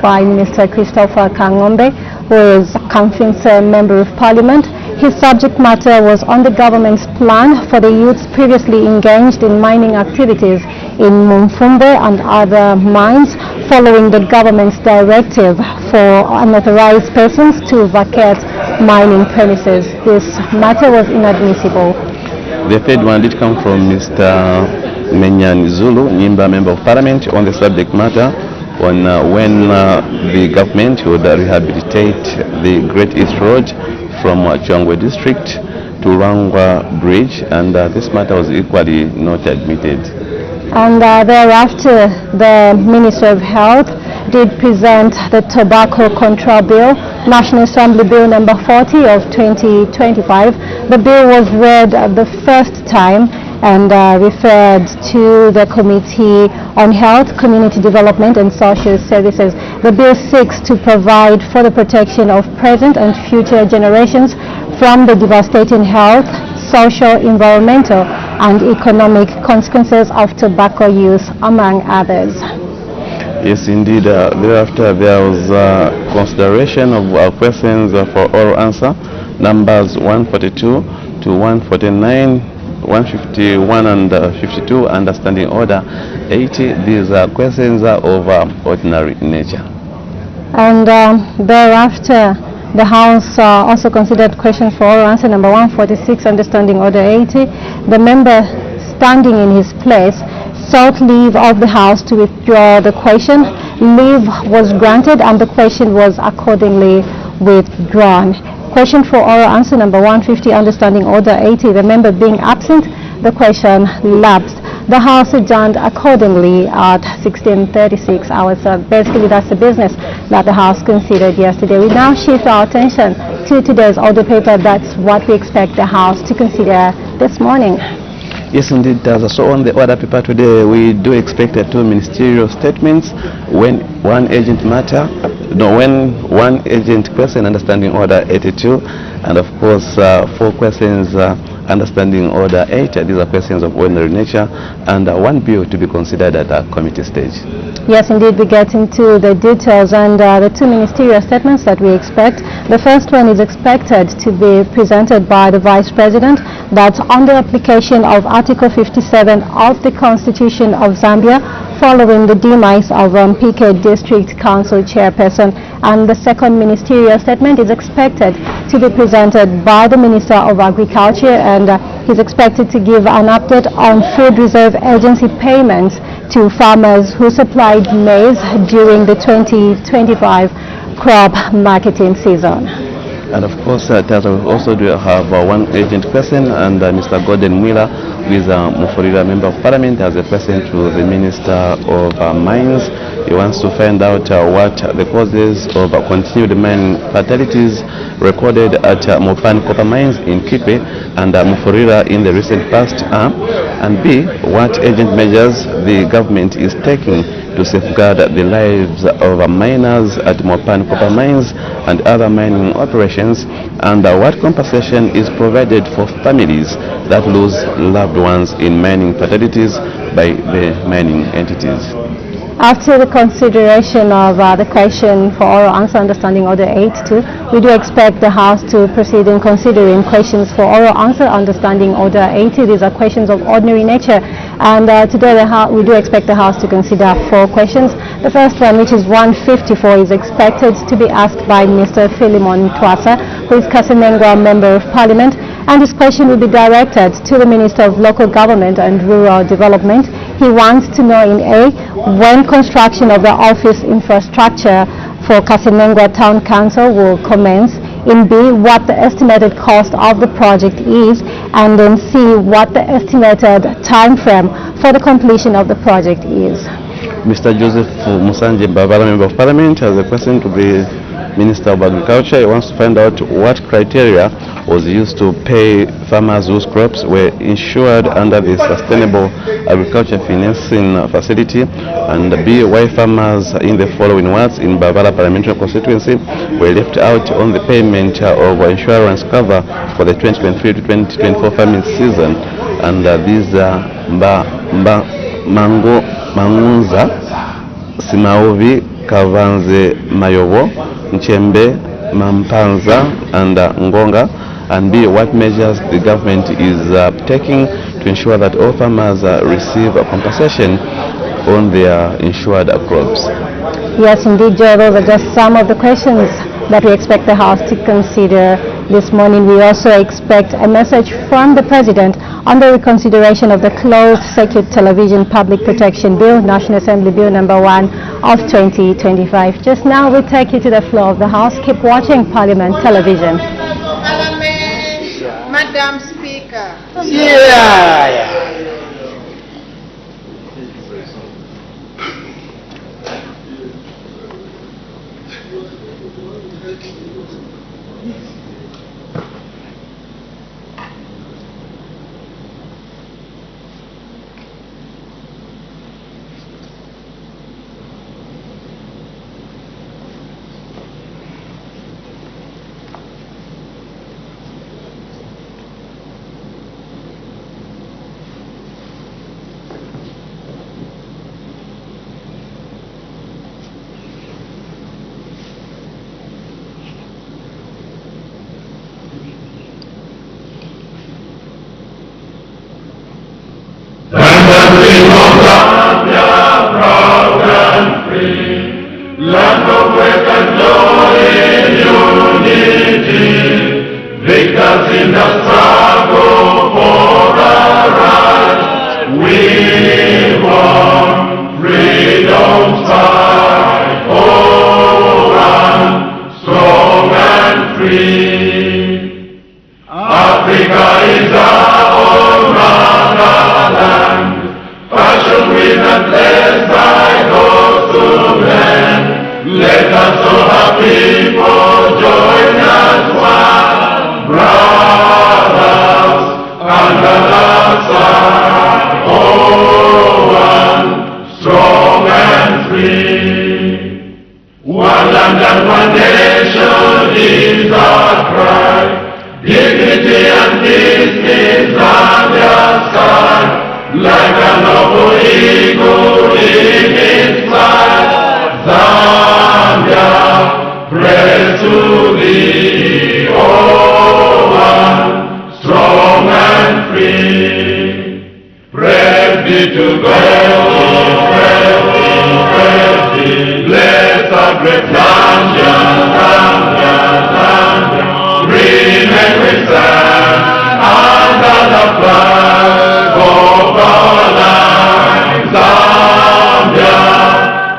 by Mr. Christopher Kangombe, who is Kamfinse Member of Parliament. His subject matter was on the government's plan for the youths previously engaged in mining activities in Mumfumbe and other mines, following the government's directive for unauthorized persons to vacate mining premises. This matter was inadmissible. The third one did come from Mr. Menyan Zulu, Nyimba Member of Parliament, on the subject matter on when the government would rehabilitate the Great East Road from Chongwe district to Rangwa Bridge, and this matter was equally not admitted. And thereafter, the Minister of Health did present the Tobacco Control Bill, National Assembly Bill number 40 of 2025. The bill was read the first time and referred to the Committee on Health, Community Development and Social Services. The bill seeks to provide for the protection of present and future generations from the devastating health, social, environmental and economic consequences of tobacco use, among others. Yes, indeed. Thereafter, there was consideration of questions for oral answer, numbers 142 to 149, 151 and 52, understanding order 80. These are questions of ordinary nature. And thereafter, the House also considered question for oral answer number 146, understanding order 80. The member standing in his place sought leave of the House to withdraw the question. Leave was granted and the question was accordingly withdrawn. Question for oral answer number 150, understanding order 80. The member being absent, the question lapsed. The House adjourned accordingly at 16:36 hours. So basically, that's the business that the House considered yesterday. We now shift our attention to today's order paper. That's what we expect the House to consider this morning. Yes, indeed. So on the order paper today, we do expect two ministerial statements when one agent matter, when one agent question, understanding order 82, and of course 4 questions understanding order 8. These are questions of ordinary nature, and one bill to be considered at a committee stage. Yes, indeed, we get into the details and the 2 ministerial statements that we expect. The first one is expected to be presented by the Vice President. That's on the application of Article 57 of the Constitution of Zambia, following the demise of PK District Council Chairperson. And the second ministerial statement is expected to be presented by the Minister of Agriculture, and he's expected to give an update on Food Reserve Agency payments to farmers who supplied maize during the 2025 crop marketing season. And of course, also do have one agent question, and Mr. Gordon Mwila, who is a Mufurira Member of Parliament, has a question to the Minister of Mines. He wants to find out what the causes of continued mine fatalities recorded at Mopan Copper Mines in Kipe and Mufurira in the recent past are, and B, what agent measures the government is taking to safeguard the lives of miners at Mopan Copper Mines and other mining operations, and what compensation is provided for families that lose loved ones in mining fatalities by the mining entities. After the consideration of the question for oral answer, understanding order 82, we do expect the House to proceed in considering questions for oral answer, understanding order 80. These are questions of ordinary nature, and today we do expect the House to consider 4 questions. The first one, which is 154, is expected to be asked by Mr. Philemon Twasa, who is Kasenengwa Member of Parliament, and this question will be directed to the Minister of Local Government and Rural Development. He wants to know in A, when construction of the office infrastructure for Kasenengwa Town Council will commence, in B, what the estimated cost of the project is, and then C, what the estimated time frame for the completion of the project is. Mr. Joseph Musanje Bavala, Member of Parliament, has a question to the Minister of Agriculture. He wants to find out what criteria was used to pay farmers whose crops were insured under the Sustainable Agriculture Financing Facility, and B, why farmers in the following wards in Bavala Parliamentary Constituency were left out on the payment of insurance cover for the 2023 to 2024 farming season. And these are Mangunza, Simaovi, Kavanze Mayowo, Nchembe, Mampanza, and Ngonga, and B, what measures the government is taking to ensure that all farmers receive a compensation on their insured crops. Yes, indeed, Joe, those are just some of the questions that we expect the House to consider this morning. We also expect a message from the President on the reconsideration of the closed-circuit television public protection bill, National Assembly Bill number 1 of 2025. Just now, we take you to the floor of the House. Keep watching Parliament Television. Parliament, Madam Speaker. Zambia, proud and free, land of wealth and glory, unity, victors in the struggle for our right. We want freedom's fight, oh, and strong and free. Africa is our own motherland, fashioned with and blessed by those who learn. Let us all our people join as one, brothers under the sun, oh, one, strong and free. One land and one nation is our cry. Dignity and peace in Zambia's sky. Like a noble eagle in its flight, Zambia, praise to thee, oh, one, strong and free. Praise be to God, praise be, bless our great Zambia, Zambia, Zambia, remain we stand under the flag of our land, Zambia,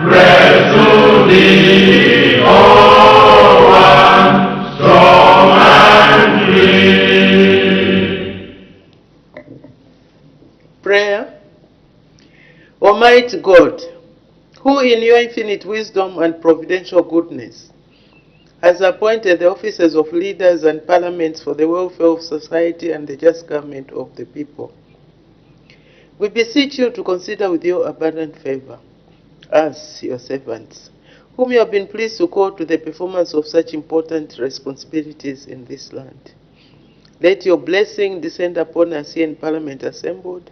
praise to thee, oh, one, strong and free. Prayer. Almighty God, who in your infinite wisdom and providential goodness has appointed the offices of leaders and parliaments for the welfare of society and the just government of the people, we beseech you to consider with your abundant favor us, your servants, whom you have been pleased to call to the performance of such important responsibilities in this land. Let your blessing descend upon us here in Parliament assembled,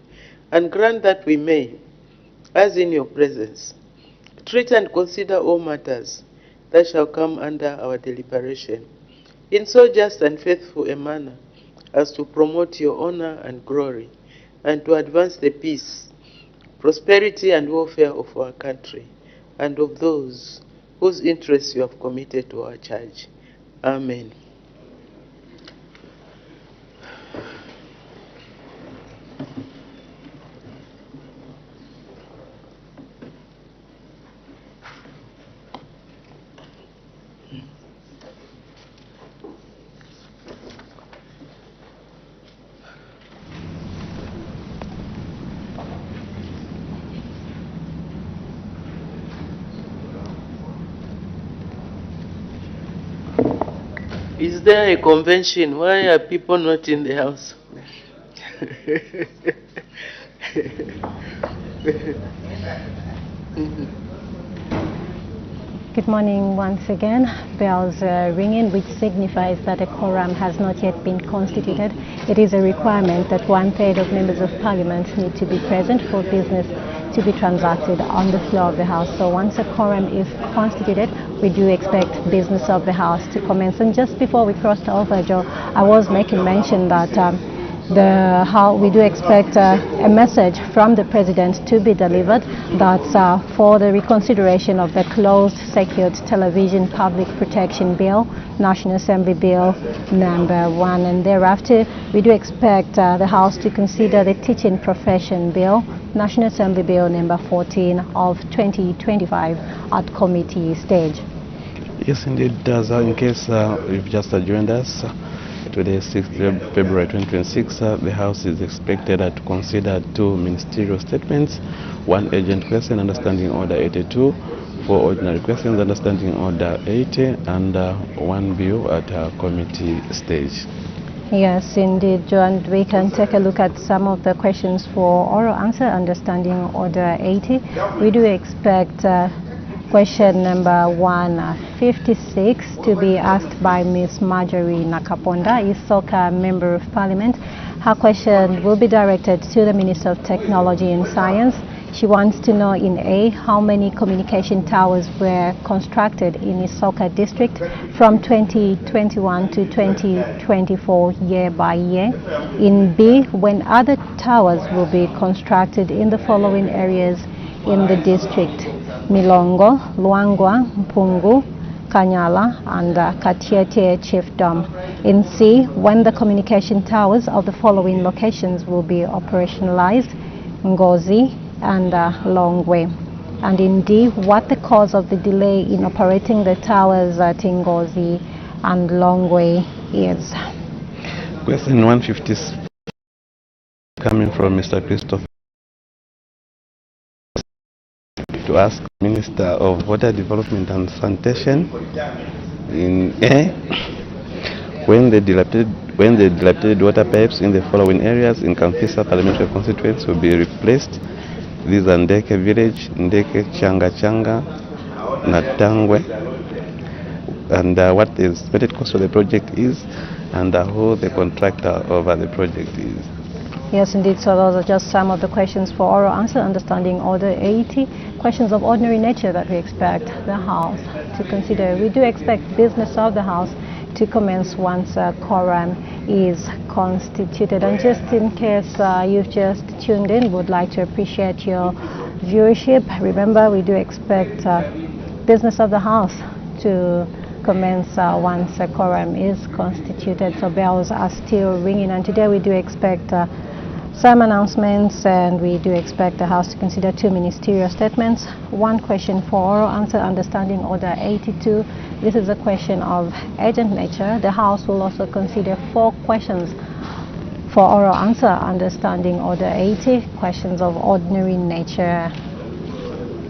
and grant that we may, as in your presence, treat and consider all matters that shall come under our deliberation, in so just and faithful a manner as to promote your honor and glory, and to advance the peace, prosperity, and welfare of our country, and of those whose interests you have committed to our charge. Amen. Is there a convention? Why are people not in the house? Good morning once again. Bells are ringing, which signifies that a quorum has not yet been constituted. It is a requirement that 1/3 of members of parliament need to be present for business to be transacted on the floor of the House. So once a quorum is constituted, we do expect business of the House to commence. And just before we crossed over, Joe, I was making mention that we do expect a message from the President to be delivered that's for the reconsideration of the closed circuit television public protection bill, National Assembly Bill number 1, and thereafter we do expect the House to consider the teaching profession bill, National Assembly Bill number 14 of 2025 at committee stage. Yes, indeed. In case you've just joined us, today, 6th February 2026, the House is expected to consider 2 ministerial statements, 1 urgent question under Standing Order 82, 4 ordinary questions under Standing Order 80, and 1 bill at committee stage. Yes, indeed, Joe, and we can take a look at some of the questions for oral answer under Standing Order 80. We do expect question number 156 to be asked by Ms. Marjorie Nakaponda, Isoka Member of Parliament. Her question will be directed to the Minister of Technology and Science. She wants to know in A, how many communication towers were constructed in Isoka district from 2021 to 2024 year by year. In B, when other towers will be constructed in the following areas in the district: Milongo, Luangwa, Mpungu, Kanyala, and Katiete Chiefdom. In C, when the communication towers of the following locations will be operationalized: Ngozi and Longwe. And in D, what the cause of the delay in operating the towers at Ngozi and Longwe is. Question 150 coming from Mr. Christopher to ask Minister of Water Development and Sanitation in A, when the dilapidated water pipes in the following areas in Kamfisa parliamentary constituency will be replaced. These are Ndeke village, Ndeke, Changa Changa, Natangwe, and what the estimated cost of the project is, and who the contractor over the project is. Yes, indeed. So those are just some of the questions for oral answer under Standing Order 80. Questions of ordinary nature that we expect the House to consider. We do expect business of the House to commence once a quorum is constituted. And just in case you've just tuned in, would like to appreciate your viewership. Remember, we do expect business of the House to commence once a quorum is constituted. So bells are still ringing, and today we do expect some announcements, and we do expect the House to consider 2 ministerial statements, 1 question for oral answer under Standing Order 82. This is a question of urgent nature. The House will also consider 4 questions for oral answer under Standing Order 80, questions of ordinary nature.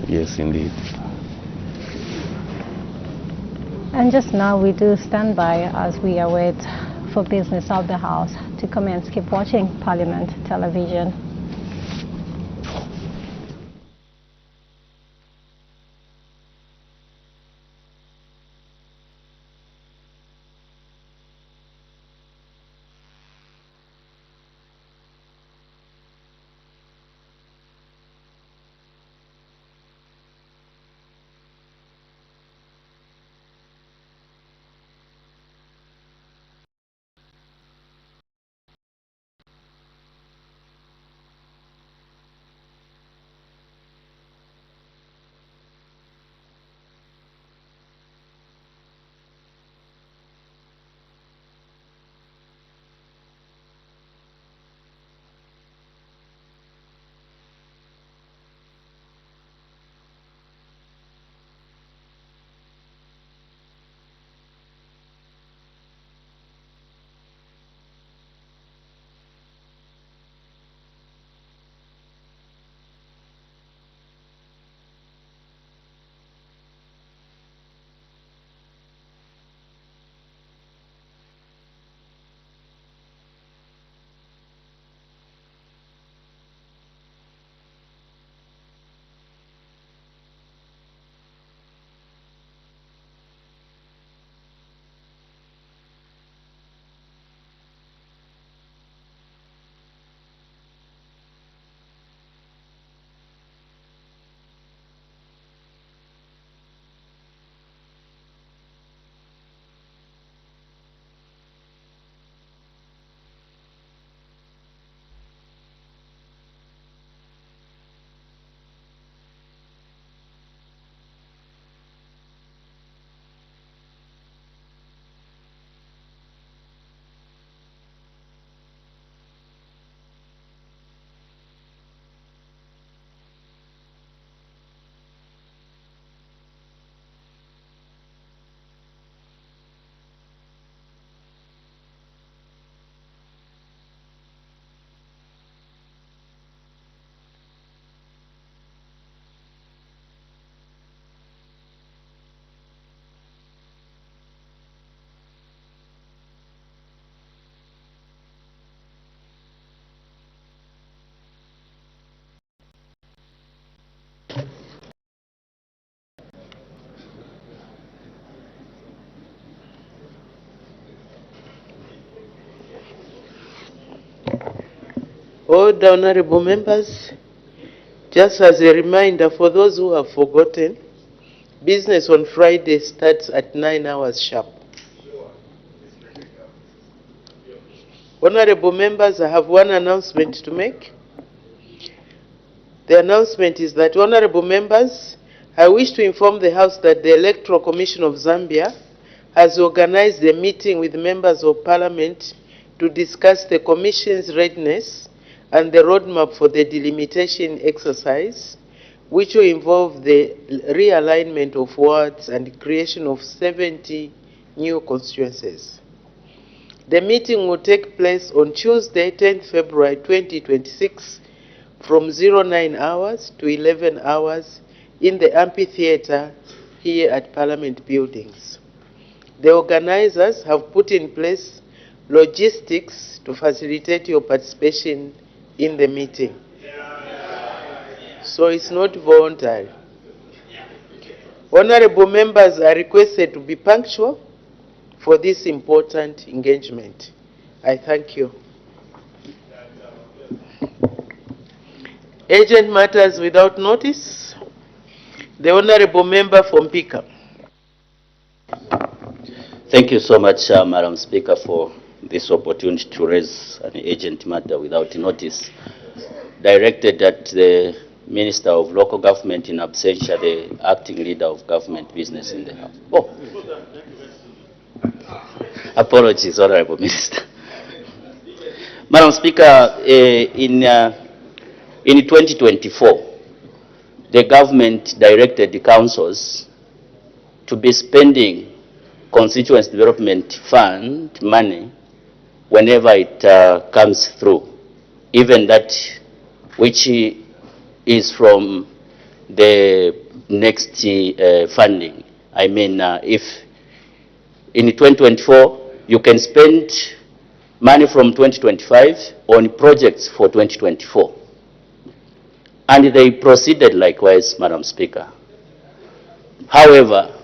Yes, indeed. And just now we do stand by as we await for business of the House to commence. Keep watching Parliament Television. All the honorable members, just as a reminder for those who have forgotten, business on Friday starts at 9 hours sharp. Honorable members, I have one announcement to make. The announcement is that, honorable members, I wish to inform the House that the Electoral Commission of Zambia has organized a meeting with members of Parliament to discuss the Commission's readiness and the roadmap for the delimitation exercise, which will involve the realignment of wards and creation of 70 new constituencies. The meeting will take place on Tuesday, 10th February 2026, from 09 hours to 11 hours in the amphitheater here at Parliament Buildings. The organizers have put in place logistics to facilitate your participation in the meeting. So it's not voluntary. Honorable members are requested to be punctual for this important engagement. I thank you. Agent matters without notice. The honorable member from Pika. Thank you so much, Madam Speaker, for this opportunity to raise an urgent matter without notice, directed at the Minister of Local Government in absentia, the acting leader of government business in the House. Oh, apologies, Honorable Minister. Madam Speaker, in 2024, the government directed the councils to be spending Constituency Development Fund money whenever it comes through, even that which is from the next funding. I mean, if in 2024 you can spend money from 2025 on projects for 2024. And they proceeded likewise, Madam Speaker. However,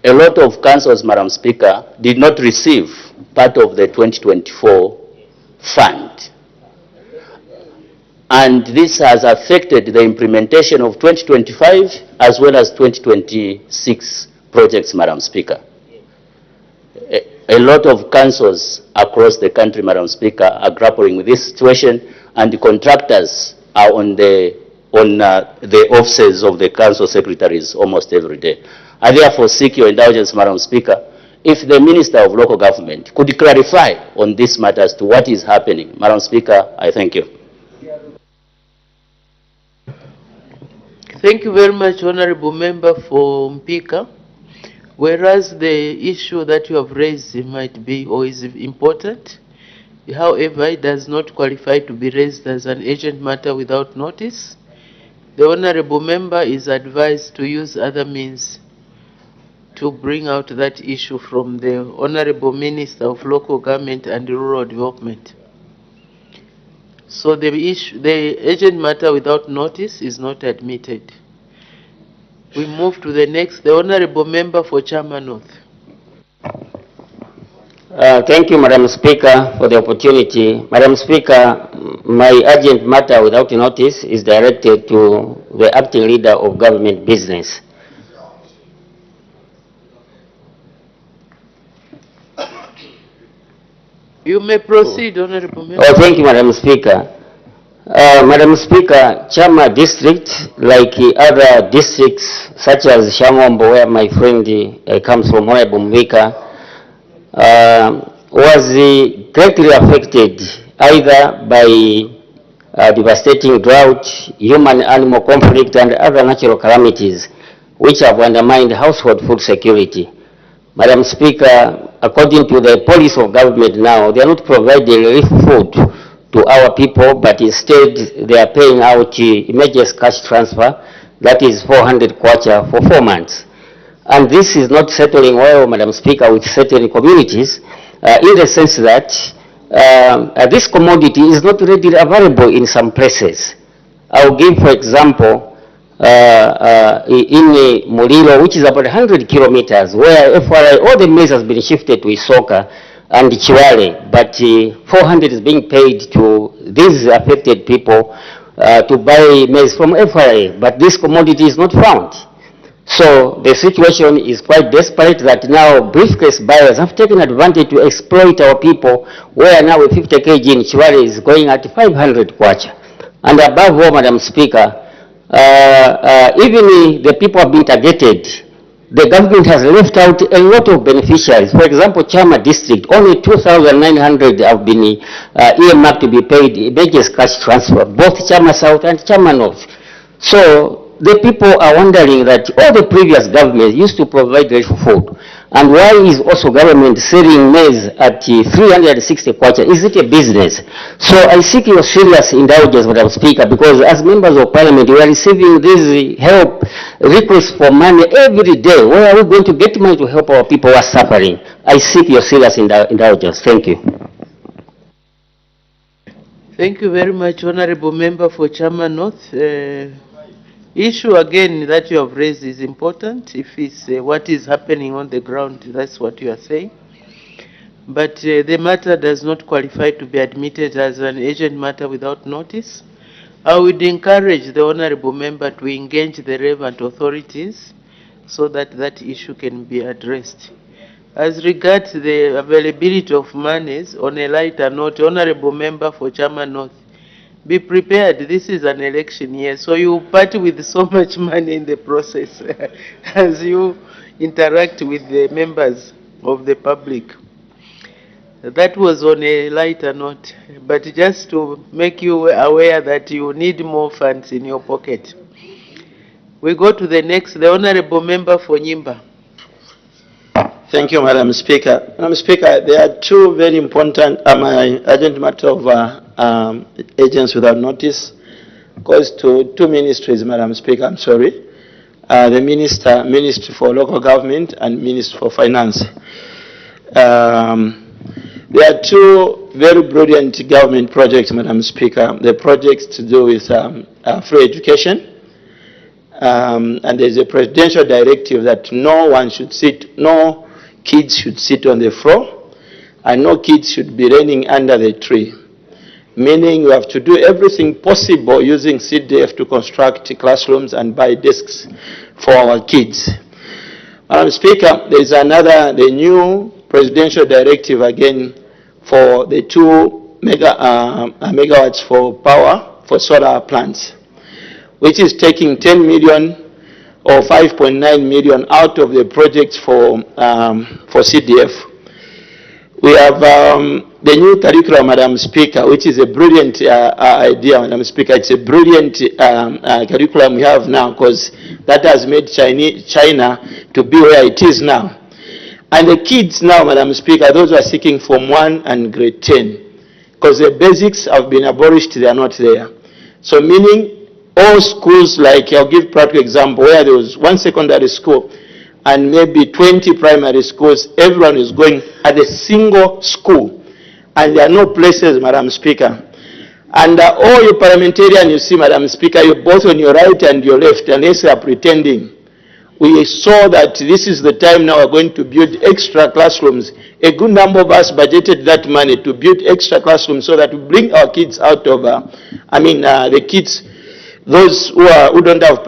a lot of councils, Madam Speaker, did not receive part of the 2024 fund. And this has affected the implementation of 2025 as well as 2026 projects, Madam Speaker. A lot of councils across the country, Madam Speaker, are grappling with this situation, and the contractors are on the offices of the council secretaries almost every day. I therefore seek your indulgence, Madam Speaker, if the Minister of Local Government could clarify on this matter as to what is happening. Madam Speaker, I thank you. Thank you very much, Honorable Member for Mpika. Whereas the issue that you have raised might be or is important, however, it does not qualify to be raised as an urgent matter without notice. The Honorable Member is advised to use other means to bring out that issue from the Honorable Minister of Local Government and Rural Development. So the urgent matter without notice is not admitted. We move to the next, the Honorable Member for Chama North. Thank you, Madam Speaker, for the opportunity. Madam Speaker, my urgent matter without notice is directed to the acting leader of government business. You may proceed, Honorable Member. Oh, thank you, Madam Speaker. Madam Speaker, Chama district, like other districts such as Shangombo, where my friend comes from, Honorable Mbika, was greatly affected either by devastating drought, human-animal conflict, and other natural calamities which have undermined household food security. Madam Speaker, according to the policy of government now, they are not providing relief food to our people, but instead they are paying out emergency cash transfer, that is 400 kwacha for 4 months. And this is not settling well, Madam Speaker, with certain communities, in the sense that this commodity is not readily available in some places. I'll give, for example, in Mulilo, which is about 100 kilometers, where FRI, all the maize has been shifted to Isoka and Chiwale, but 400 is being paid to these affected people to buy maize from FRA, but this commodity is not found. So the situation is quite desperate that now briefcase buyers have taken advantage to exploit our people, where now a 50 kg in Chwale is going at 500 kwacha. And above all, Madam Speaker, even the people have been targeted. The government has left out a lot of beneficiaries. For example, Chama district, only 2,900 have been earmarked to be paid immediate cash transfer, both Chama South and Chama North. So the people are wondering that all the previous governments used to provide relief food. And why is also government selling maize at 360 kwacha? Is it a business? So I seek your serious indulgence, Madam Speaker, because as members of Parliament, we are receiving this help requests for money every day. Where are we going to get money to help our people who are suffering? I seek your serious indulgence. Thank you. Thank you very much, Honorable Member for Chama North. Issue again that you have raised is important. If it's what is happening on the ground, that's what you are saying. But the matter does not qualify to be admitted as an urgent matter without notice. I would encourage the Honorable Member to engage the relevant authorities so that that issue can be addressed. As regards the availability of monies, on a lighter note, Honorable Member for Chama North, be prepared. This is an election year, so you party with so much money in the process as you interact with the members of the public. That was on a lighter note, but just to make you aware that you need more funds in your pocket. We go to the next, the Honorable Member for Nyimba. Thank you, Madam Speaker. Madam Speaker, there are two very important urgent matter of agents without notice. Goes to two ministries, Madam Speaker. I'm sorry. The Ministry for Local Government and Ministry for Finance. There are two very brilliant government projects, Madam Speaker. The projects to do with free education. And there's a presidential directive that no kids should sit on the floor, and no kids should be running under the tree. Meaning we have to do everything possible using CDF to construct classrooms and buy desks for our kids. Madam Speaker, there's the new presidential directive again for the 2 megawatts for power for solar plants, which is taking 10 million or 5.9 million out of the projects for CDF. We have the new curriculum, Madam Speaker, which is a brilliant idea, Madam Speaker. It's a brilliant curriculum we have now, because that has made China to be where it is now. And the kids now, Madam Speaker, those who are seeking Form 1 and grade 10, because the basics have been abolished, they are not there. So meaning all schools, like I'll give practical example, where there was one secondary school and maybe 20 primary schools, everyone is going at a single school. And there are no places, Madam Speaker. And all you parliamentarians, you see, Madam Speaker, you're both on your right and your left, unless you are pretending. We saw that this is the time now we're going to build extra classrooms. A good number of us budgeted that money to build extra classrooms so that we bring our kids out of, the kids, those who don't have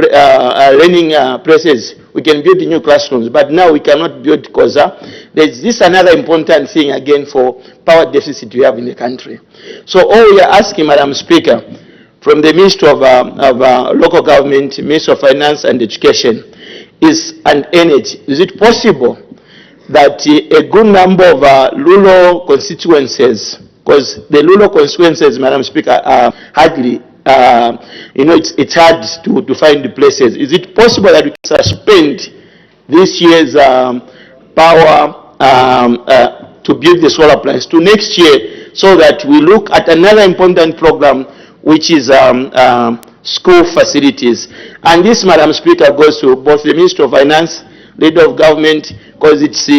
learning places, we can build new classrooms. But now we cannot build because there's this another important thing again for power deficit we have in the country. So all we are asking, Madam Speaker, from the Ministry of Local Government, Ministry of Finance and Education, and energy. Is it possible that a good number of rural constituencies, because the rural constituencies, Madam Speaker, are hardly, it's hard to find the places. Is it possible that we can suspend this year's power to build the solar plants to next year, so that we look at another important program, which is school facilities? And this, Madam Speaker, goes to both the Ministry of Finance, Leader of Government, because it's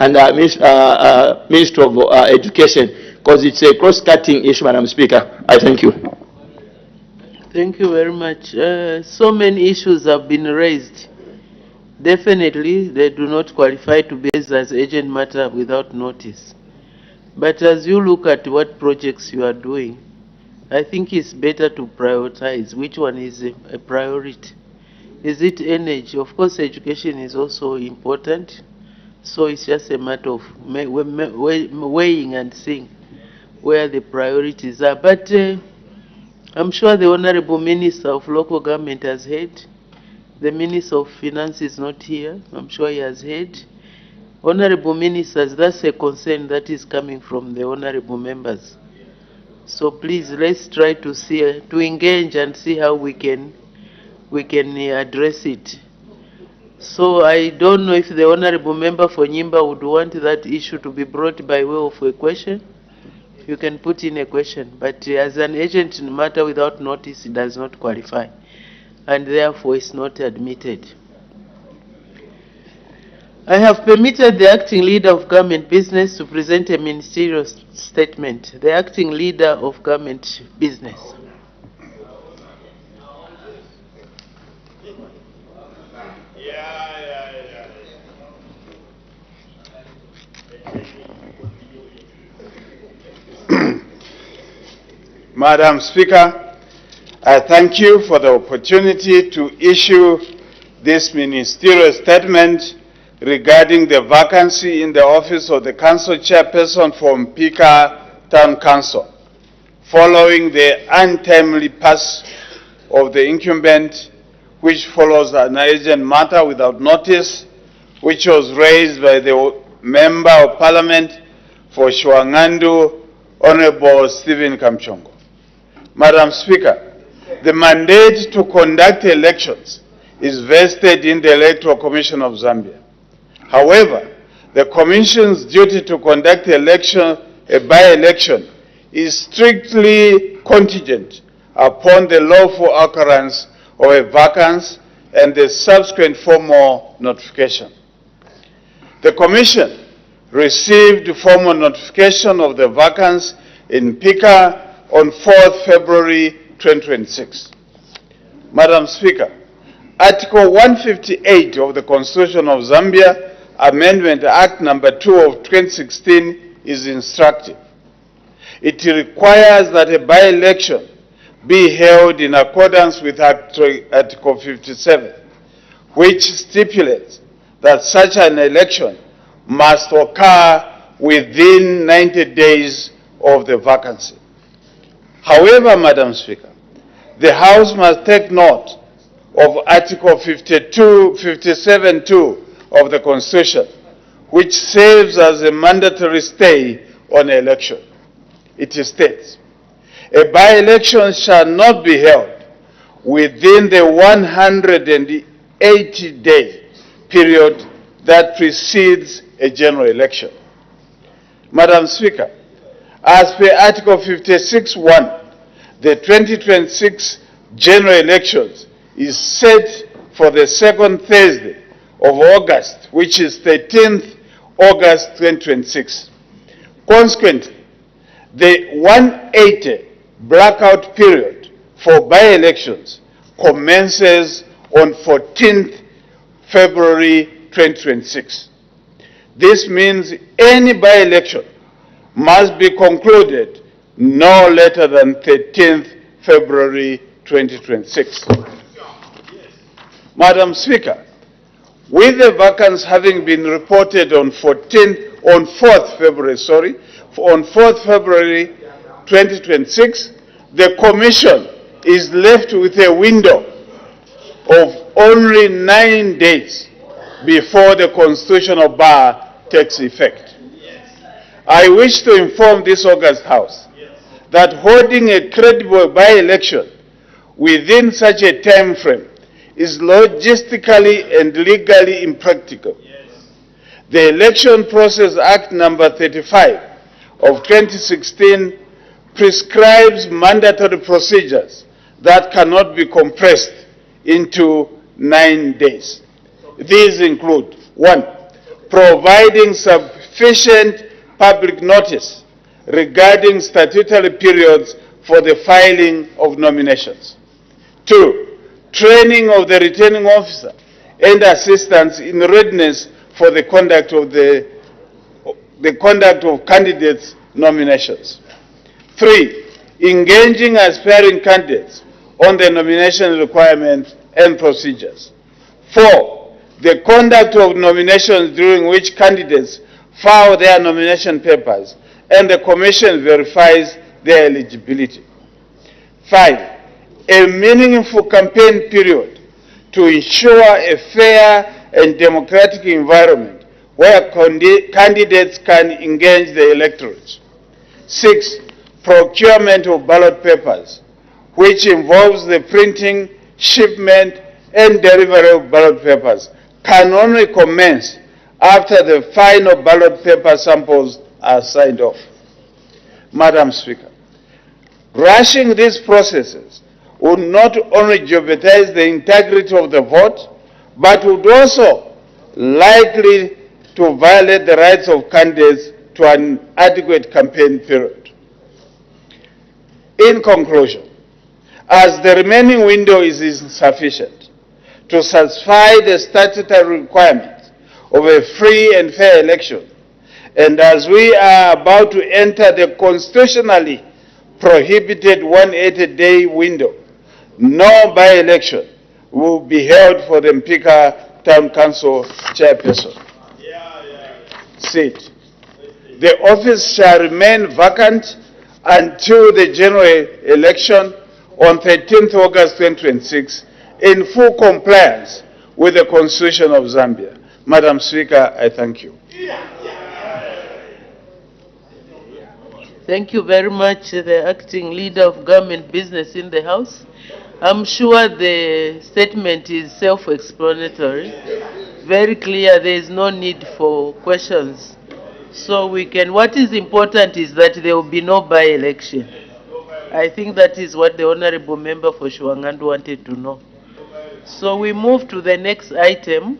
and Ministry of Education, because it's a cross-cutting issue, Madam Speaker. I thank you. Thank you very much. So many issues have been raised. Definitely, they do not qualify to be raised as urgent matter without notice. But as you look at what projects you are doing, I think it's better to prioritize which one is a priority. Is it energy? Of course, education is also important. So it's just a matter of weighing and seeing where the priorities are. But I'm sure the Honorable Minister of Local Government has heard. The Minister of Finance is not here. I'm sure he has heard. Honorable Ministers, that's a concern that is coming from the honorable members. So please, let's try to see, to engage and see how we can address it. So I don't know if the honorable member for Nyimba would want that issue to be brought by way of a question. You can put in a question, but as an urgent matter without notice, it does not qualify, and therefore is not admitted. I have permitted the acting leader of government business to present a ministerial statement. The acting leader of government business. Madam Speaker, I thank you for the opportunity to issue this ministerial statement regarding the vacancy in the office of the Council Chairperson for Mpika Town Council, following the untimely pass of the incumbent, which follows an urgent matter without notice, which was raised by the Member of Parliament for Shwangandu, Honorable Stephen Kamchongo. Madam Speaker, the mandate to conduct elections is vested in the Electoral Commission of Zambia. However, the Commission's duty to conduct a by-election is strictly contingent upon the lawful occurrence of a vacancy and the subsequent formal notification. The Commission received formal notification of the vacancy in Mpika on 4th February 2026. Madam Speaker, Article 158 of the Constitution of Zambia, Amendment Act number 2 of 2016 is instructive. It requires that a by-election be held in accordance with Article 57, which stipulates that such an election must occur within 90 days of the vacancy. However, Madam Speaker, the House must take note of Article 57(2) of the Constitution, which serves as a mandatory stay on election. It states, a by-election shall not be held within the 180-day period that precedes a general election. Madam Speaker, as per Article 56(1), the 2026 general elections is set for the second Thursday of August, which is 13th August 2026. Consequently, the 180 blackout period for by-elections commences on 14th February 2026. This means any by-election must be concluded no later than 13th February 2026. Madam Speaker, with the vacancy having been reported on 4th February 2026, the Commission is left with a window of only 9 days before the constitutional bar takes effect. I wish to inform this august House that holding a credible by-election within such a time frame is logistically and legally impractical. The Election Process Act number 35 of 2016 prescribes mandatory procedures that cannot be compressed into 9 days. These include: 1, providing sufficient public notice regarding statutory periods for the filing of nominations. 2, training of the returning officer and assistants in readiness for the conduct of candidates' nominations. 3, engaging aspiring candidates on the nomination requirements and procedures. 4, the conduct of nominations during which candidates file their nomination papers and the Commission verifies their eligibility. 5, a meaningful campaign period to ensure a fair and democratic environment where candidates can engage the electorate. 6, procurement of ballot papers, which involves the printing, shipment, and delivery of ballot papers, can only commence after the final ballot paper samples are signed off. Madam Speaker, rushing these processes would not only jeopardize the integrity of the vote, but would also likely to violate the rights of candidates to an adequate campaign period. In conclusion, as the remaining window is insufficient to satisfy the statutory requirements of a free and fair election, and as we are about to enter the constitutionally prohibited 180-day window, no by-election will be held for the Mpika Town Council chairperson seat. The office shall remain vacant until the general election on 13th August 2026 in full compliance with the Constitution of Zambia. Madam Speaker, I thank you. Thank you very much, the acting leader of government business in the House. I'm sure the statement is self-explanatory, very clear. There is no need for questions. So we can, what is important is that there will be no by-election. I think that is what the Honorable Member for Shuangandu wanted to know. So we move to the next item.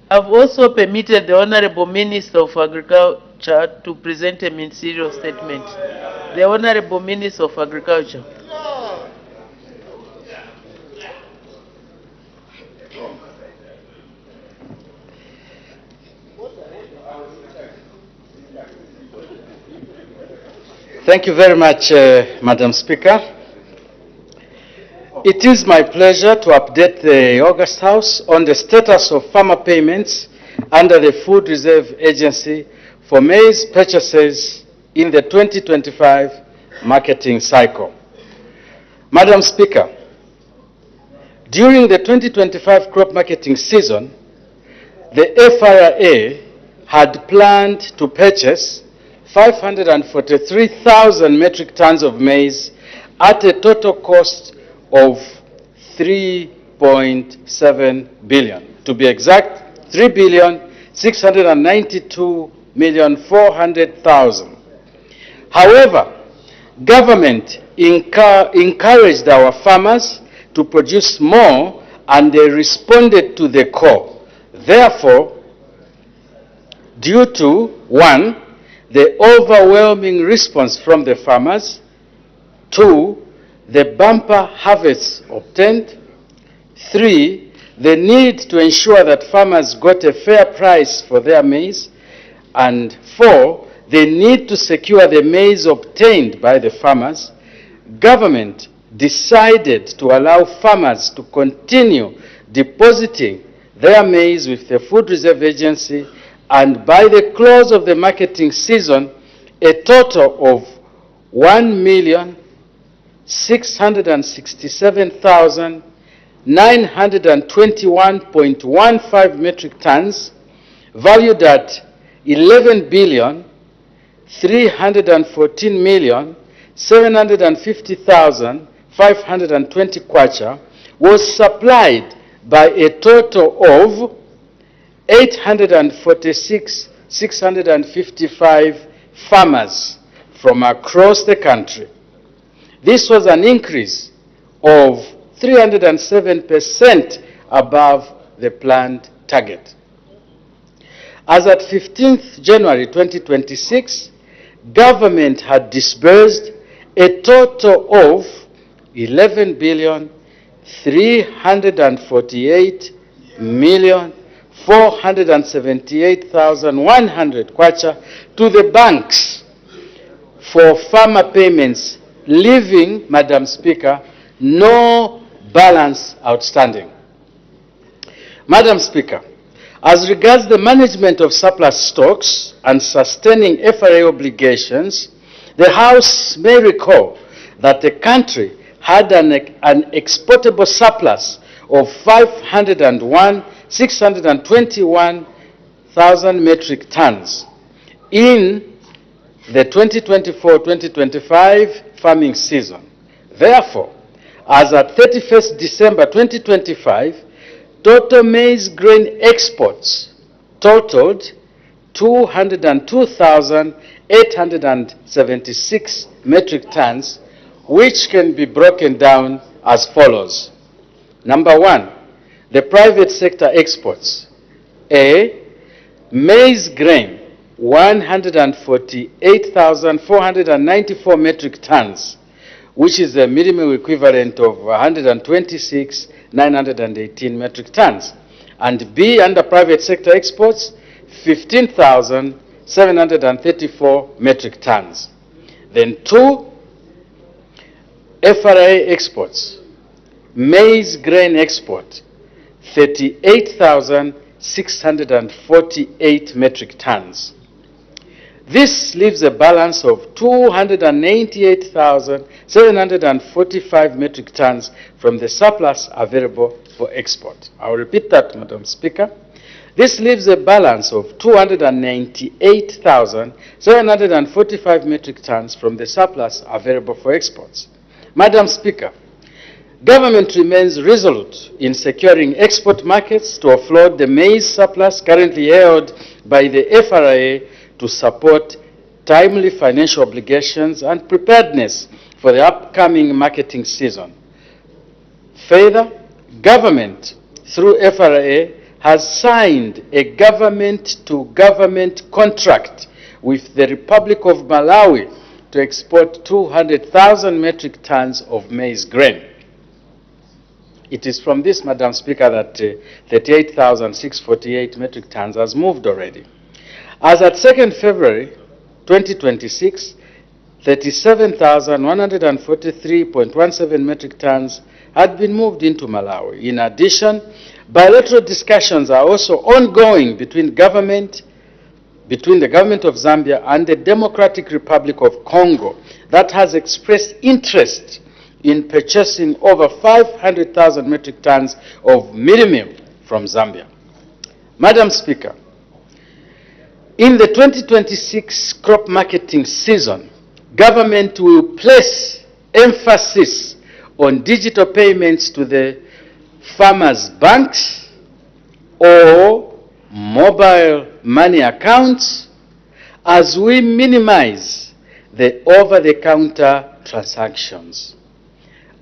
I've also permitted the Honorable Minister of Agriculture to present a ministerial statement. The Honorable Minister of Agriculture. Thank you very much, Madam Speaker. It is my pleasure to update the August House on the status of farmer payments under the Food Reserve Agency for maize purchases in the 2025 marketing cycle. Madam Speaker, during the 2025 crop marketing season, the FRA had planned to purchase 543,000 metric tons of maize at a total cost of 3.7 billion. To be exact, 3,692,400,000. However, government encouraged our farmers to produce more, and they responded to the call. Therefore, due to 1, the overwhelming response from the farmers, 2, the bumper harvests obtained, 3, the need to ensure that farmers got a fair price for their maize, and 4, the need to secure the maize obtained by the farmers, government decided to allow farmers to continue depositing their maize with the Food Reserve Agency, and by the close of the marketing season, a total of 1,677,921.15 metric tons, valued at 11,314,750,520 kwacha, was supplied by a total of 846,655 farmers from across the country. This was an increase of 307% above the planned target. As at 15th January 2026, government had disbursed a total of 11,348,478,100 kwacha to the banks for farmer payments, leaving, Madam Speaker, no balance outstanding. Madam Speaker, as regards the management of surplus stocks and sustaining FRA obligations, the House may recall that the country had an exportable surplus of 621,000 metric tons in the 2024-2025 farming season. Therefore, as at 31st December 2025, total maize grain exports totaled 202,876 metric tons, which can be broken down as follows. Number one, the private sector exports. A, maize grain, 148,494 metric tons, which is the minimum equivalent of 126,918 metric tons. And B, under private sector exports, 15,734 metric tons. Then two, FRA exports. Maize grain export, 38,648 metric tons. This leaves a balance of 298,745 metric tons from the surplus available for export. I'll repeat that, Madam Speaker. This leaves a balance of 298,745 metric tons from the surplus available for exports. Madam Speaker, government remains resolute in securing export markets to offload the maize surplus currently held by the FRA to support timely financial obligations and preparedness for the upcoming marketing season. Further, government, through FRA, has signed a government-to-government contract with the Republic of Malawi to export 200,000 metric tons of maize grain. It is from this, Madam Speaker, that 38,648 metric tons has moved already. As at 2nd February 2026, 37,143.17 metric tons had been moved into Malawi. In addition, bilateral discussions are also ongoing between the government of Zambia and the Democratic Republic of Congo that has expressed interest in purchasing over 500,000 metric tons of mealie meal from Zambia. Madam Speaker, in the 2026 crop marketing season, government will place emphasis on digital payments to the farmers' banks or mobile money accounts as we minimize the over-the-counter transactions.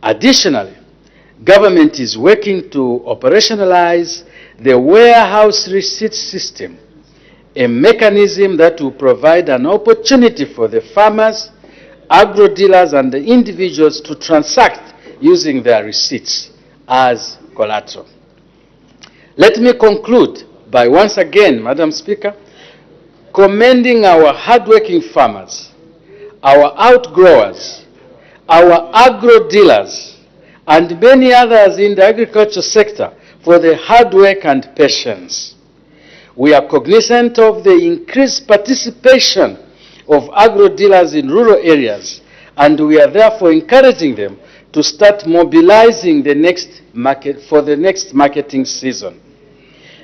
Additionally, government is working to operationalize the warehouse receipt system, a mechanism that will provide an opportunity for the farmers, agro-dealers, and the individuals to transact using their receipts as collateral. Let me conclude by once again, Madam Speaker, commending our hardworking farmers, our outgrowers, our agro-dealers, and many others in the agriculture sector for their hard work and patience. We are cognizant of the increased participation of agro-dealers in rural areas, and we are therefore encouraging them to start mobilizing the next marketing season.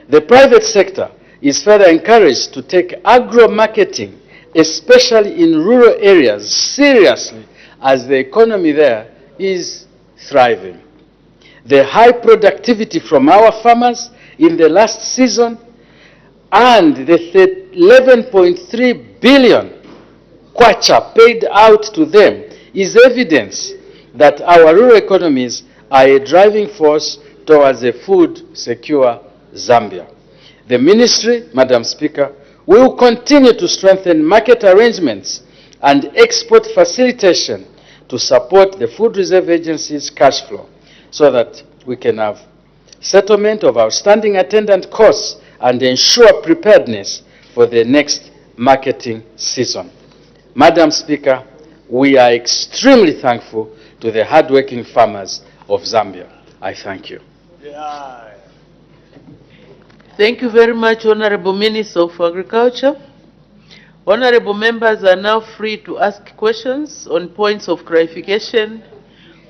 The private sector is further encouraged to take agro-marketing, especially in rural areas, seriously, as the economy there is thriving. The high productivity from our farmers in the last season and the 11.3 billion kwacha paid out to them is evidence that our rural economies are a driving force towards a food-secure Zambia. The Ministry, Madam Speaker, will continue to strengthen market arrangements and export facilitation to support the Food Reserve Agency's cash flow so that we can have settlement of outstanding attendant costs and ensure preparedness for the next marketing season. Madam Speaker, We are extremely thankful to the hardworking farmers of Zambia. I thank you. Thank you very much, Honorable Minister of Agriculture. Honorable members are now free to ask questions on points of clarification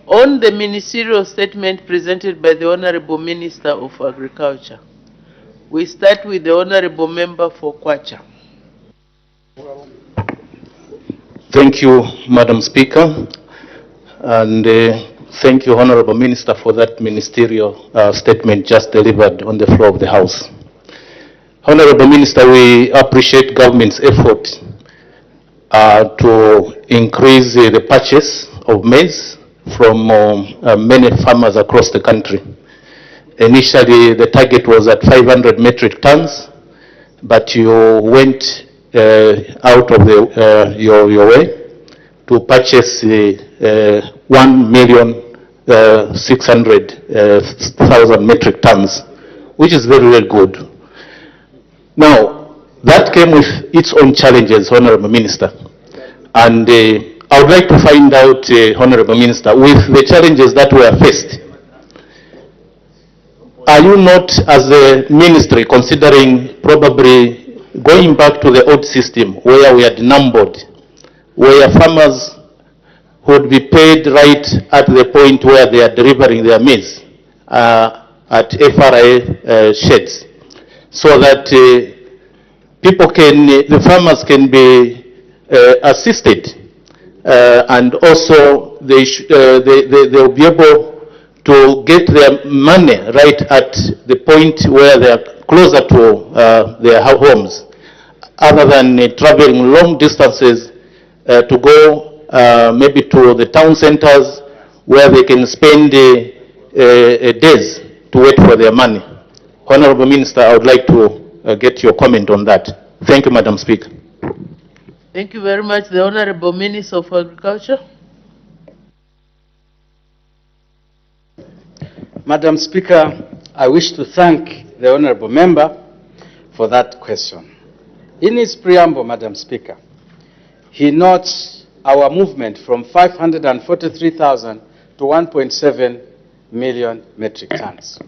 on the ministerial statement presented by the Honorable Minister of Agriculture. We start with the Honorable Member for Kwacha. Thank you, Madam Speaker, and thank you, Honorable Minister, for that ministerial statement just delivered on the floor of the House. Honorable Minister, we appreciate government's effort to increase the purchase of maize from many farmers across the country. Initially, the target was at 500 metric tons, but you went out of your way to purchase 1,600,000 metric tons, which is very, very good. Now, that came with its own challenges, Honorable Minister. And I would like to find out, Honorable Minister, with the challenges that were faced, are you not, as a ministry, considering probably going back to the old system where we had numbered, where farmers would be paid right at the point where they are delivering their maize at FRA sheds, so that the farmers can be assisted, and also they'll be able to get their money right at the point where they are closer to their homes, other than traveling long distances to go maybe to the town centers where they can spend days to wait for their money. Honorable Minister, I would like to get your comment on that. Thank you, Madam Speaker. Thank you very much. The Honorable Minister of Agriculture. Madam Speaker, I wish to thank the Honorable Member for that question. In his preamble, Madam Speaker, he notes our movement from 543,000 to 1.7 million metric tons.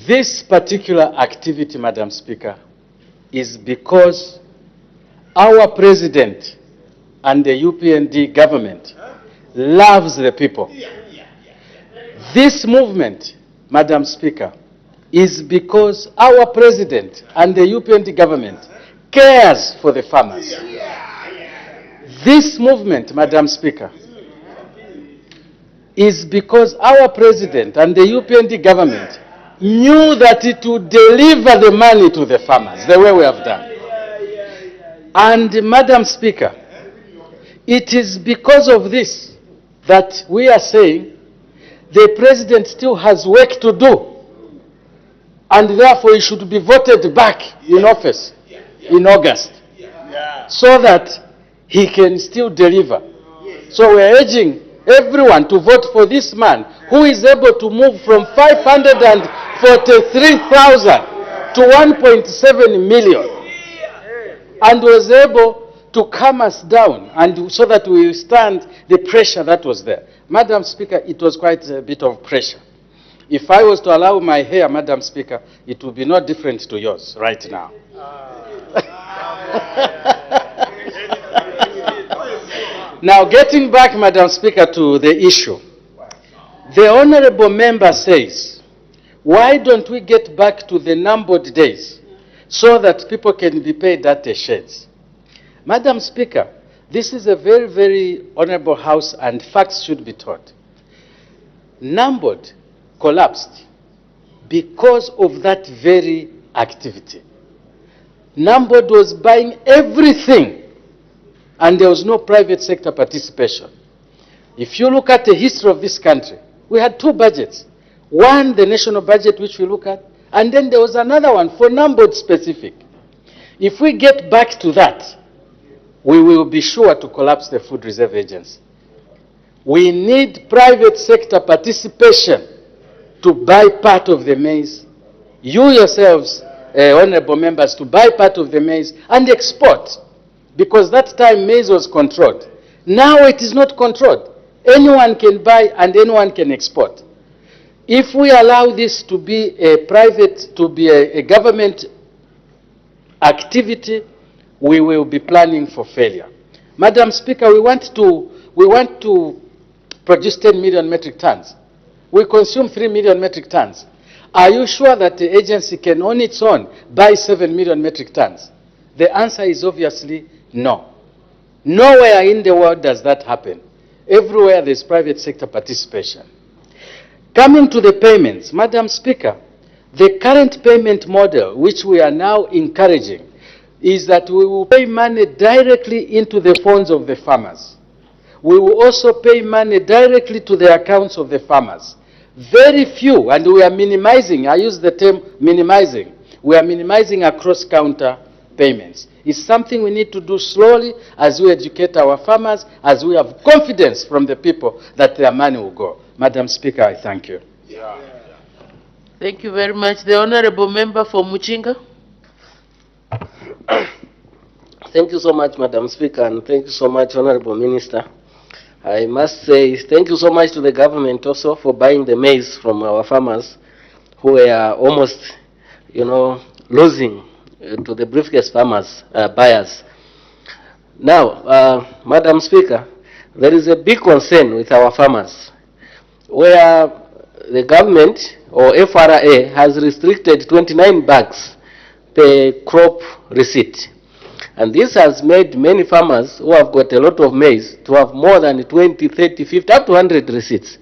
This particular activity, Madam Speaker, is because our President and the UPND government loves the people. This movement, Madam Speaker, is because our President and the UPND government cares for the farmers. This movement, Madam Speaker, is because our President and the UPND government knew that it would deliver the money to the farmers the way we have done. And Madam Speaker, it is because of this that we are saying the President still has work to do, and therefore he should be voted back in office in August, so that he can still deliver. So we are urging everyone to vote for this man who is able to move from 543,000 to 1.7 million and was able to calm us down, and so that we withstand the pressure that was there. Madam Speaker, it was quite a bit of pressure. If I was to allow my hair, Madam Speaker, it would be not different to yours right now. Now, getting back, Madam Speaker, to the issue. The Honorable Member says, why don't we get back to the numbered days so that people can be paid at the sheds? Madam Speaker, this is a very, very honorable House, and facts should be taught. Numbered collapsed because of that very activity. Numbered was buying everything, and there was no private sector participation. If you look at the history of this country, we had two budgets. One, the national budget, which we look at, and then there was another one for numbered specific. If we get back to that, we will be sure to collapse the Food Reserve Agency. We need private sector participation to buy part of the maize. You yourselves, honorable members, to buy part of the maize and export. Because that time maize was controlled. Now it is not controlled. Anyone can buy and anyone can export. If we allow this to be a private, to be a government activity, we will be planning for failure. Madam Speaker, we want to produce 10 million metric tons. We consume 3 million metric tons. Are you sure that the agency can on its own buy 7 million metric tons? The answer is obviously no. Nowhere in the world does that happen. Everywhere there's private sector participation. Coming to the payments, Madam Speaker, the current payment model, which we are now encouraging, is that we will pay money directly into the funds of the farmers. We will also pay money directly to the accounts of the farmers. Very few, and we are minimizing, I use the term minimizing, we are minimizing across-counter payments. It's something we need to do slowly as we educate our farmers, as we have confidence from the people that their money will go. Madam Speaker, I thank you. Thank you very much. The Honorable Member for Muchinga. Thank you so much, Madam Speaker, and thank you so much, Honorable Minister. I must say thank you so much to the government also for buying the maize from our farmers who were almost, losing to the briefcase farmers, buyers. Now, Madam Speaker, there is a big concern with our farmers where the government or FRA has restricted 29 bags per crop receipt. And this has made many farmers who have got a lot of maize to have more than 20, 30, 50, up to 100 receipts.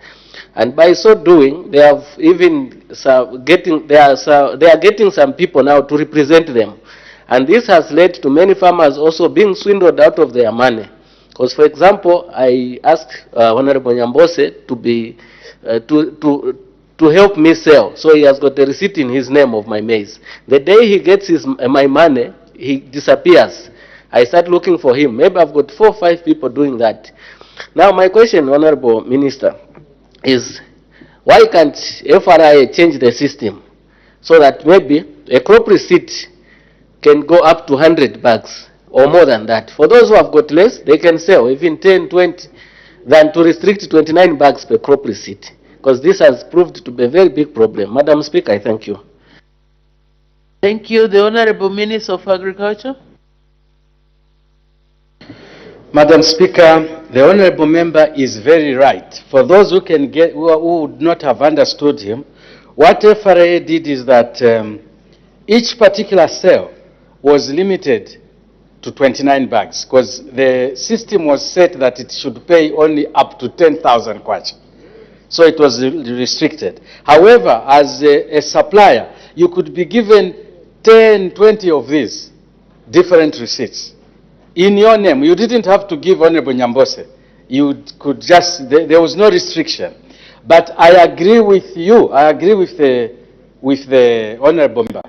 And by so doing, they have even they are getting some people now to represent them. And this has led to many farmers also being swindled out of their money. Because, for example, I asked Honorable Nyambose to be to help me sell. So he has got a receipt in his name of my maize. The day he gets my money, he disappears. I start looking for him. Maybe I've got 4 or 5 people doing that. Now my question, Honorable Minister, is why can't FRA change the system so that maybe a crop receipt can go up to 100 bags or more than that? For those who have got less, they can sell even 10, 20, than to restrict 29 bags per crop receipt. Because this has proved to be a very big problem. Madam Speaker, I thank you. Thank you. The Honorable Minister of Agriculture. Madam Speaker, the Honorable Member is very right. For those who would not have understood him, what FRA did is that each particular sale was limited to 29 bags because the system was set that it should pay only up to 10,000 kwacha. So it was restricted. However, as a supplier, you could be given 10, 20 of these different receipts in your name. You didn't have to give Honorable Nyambose. You could just, there was no restriction. But I agree with you. I agree with the Honorable Member.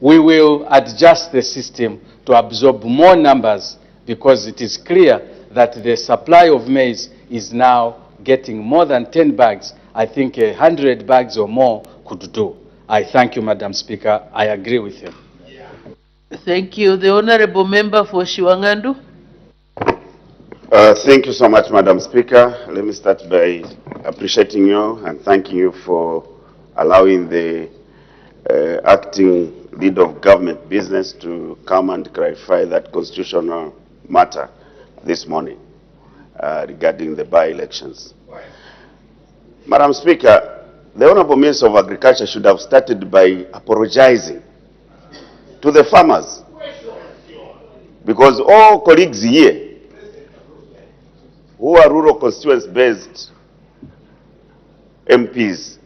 We will adjust the system to absorb more numbers because it is clear that the supply of maize is now getting more than 10 bags. I think 100 bags or more could do. I thank you, Madam Speaker. I agree with him. Thank you. The Honorable Member for Shiwangandu. Thank you so much, Madam Speaker. Let me start by appreciating you and thanking you for allowing the acting leader of government business to come and clarify that constitutional matter this morning regarding the by-elections. Madam Speaker, the Honorable Minister of Agriculture should have started by apologizing to the farmers, because all colleagues here who are rural constituency-based MPs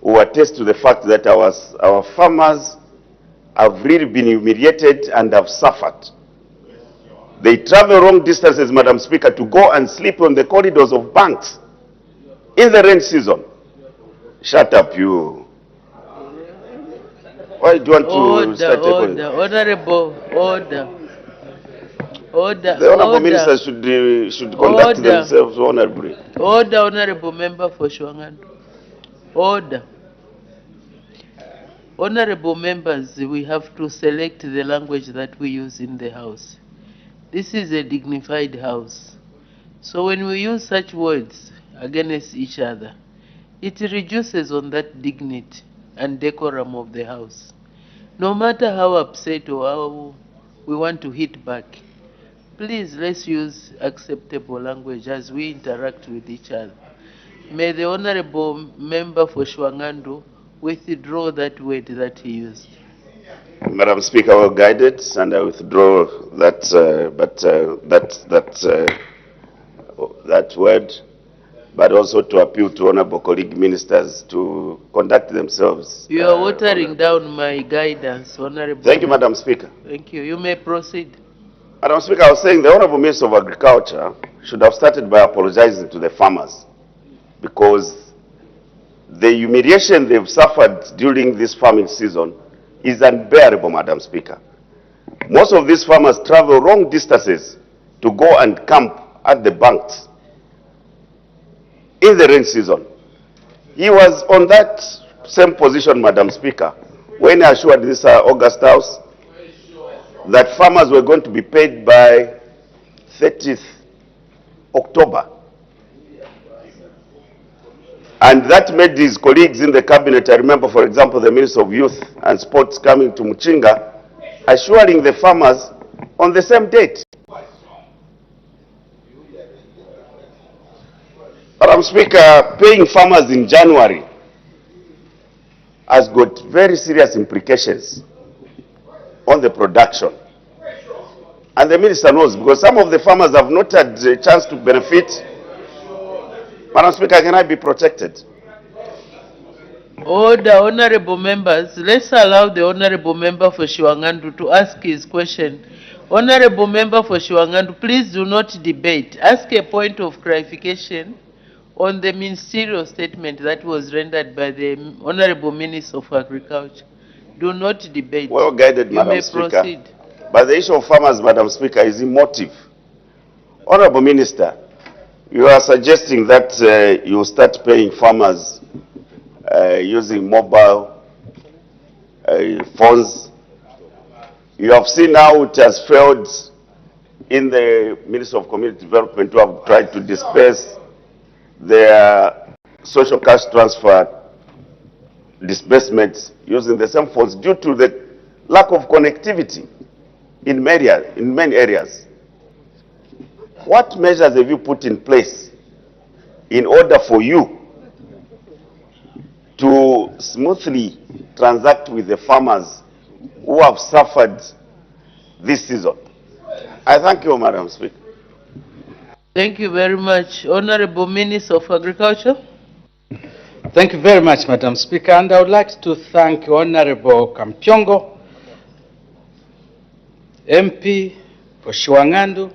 who attest to the fact that our farmers have really been humiliated and have suffered. They travel long distances, Madam Speaker, to go and sleep on the corridors of banks in the rain season. Shut up, you. Why do you want to start Honorable, order. The Honorable Minister should conduct themselves honorably. Order, Honorable Member for Shiwangandu. Order. Honorable members, we have to select the language that we use in the House. This is a dignified House. So when we use such words against each other, it reduces on that dignity and decorum of the House. No matter how upset or how we want to hit back, please let's use acceptable language as we interact with each other. May the Honorable Member for Shwangandu withdraw that word that he used. Madam Speaker, well guided, and I withdraw that word, but also to appeal to honorable colleague ministers to conduct themselves. You are watering down my guidance, Honorable. Thank you, Madam Speaker. Thank you. You may proceed. Madam Speaker, I was saying the Honorable Minister of Agriculture should have started by apologizing to the farmers, because the humiliation they've suffered during this farming season is unbearable, Madam Speaker. Most of these farmers travel long distances to go and camp at the banks in the rain season. He was on that same position, Madam Speaker, when he assured this August House that farmers were going to be paid by 30th October. And that made his colleagues in the cabinet, I remember, for example, the Minister of Youth and Sports coming to Muchinga, assuring the farmers on the same date. Madam Speaker, paying farmers in January has got very serious implications on the production. And the minister knows, because some of the farmers have not had a chance to benefit. Madam Speaker, can I be protected? Order, honorable members. Let's allow the honorable member for Shwangandu to ask his question. Honorable member for Shwangandu, please do not debate. Ask a point of clarification on the ministerial statement that was rendered by the Honorable Minister of Agriculture. Do not debate. Well guided, Madam Speaker. You may proceed. But the issue of farmers, Madam Speaker, is emotive. Honorable Minister, you are suggesting that you start paying farmers using mobile phones. You have seen how it has failed in the Ministry of Community Development, who have tried to disperse their social cash transfer disbursements using the same phones due to the lack of connectivity in many areas. What measures have you put in place in order for you to smoothly transact with the farmers who have suffered this season? I thank you, Madam Speaker. Thank you very much. Honorable Minister of Agriculture. Thank you very much, Madam Speaker. And I would like to thank Honorable Kampyongo, MP for Shwangandu,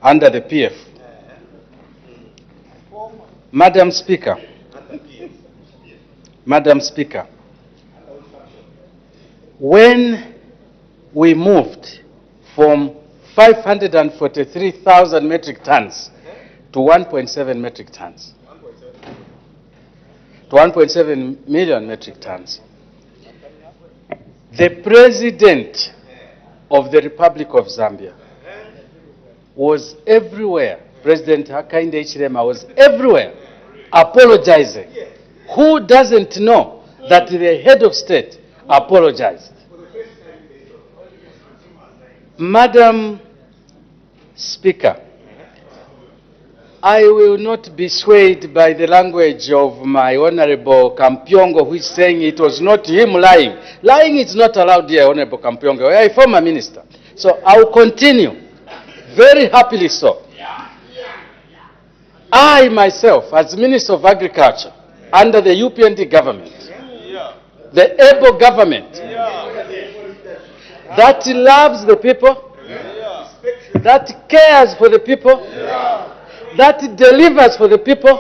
under the PF. Madam Speaker, when we moved from 543,000 metric tons to 1.7 metric tons, to 1.7 million metric tons, the President of the Republic of Zambia was everywhere. President Hakainde Hichilema was everywhere apologizing. Who doesn't know that the head of state apologized? Madam Speaker, I will not be swayed by the language of my Honorable Kampyongo, who is saying it was not him lying. Lying is not allowed here, Honorable Kampyongo. I am a former minister. So I will continue, very happily so. I myself, as Minister of Agriculture, under the UPND government, the able government, that loves the people, that cares for the people, that delivers for the people,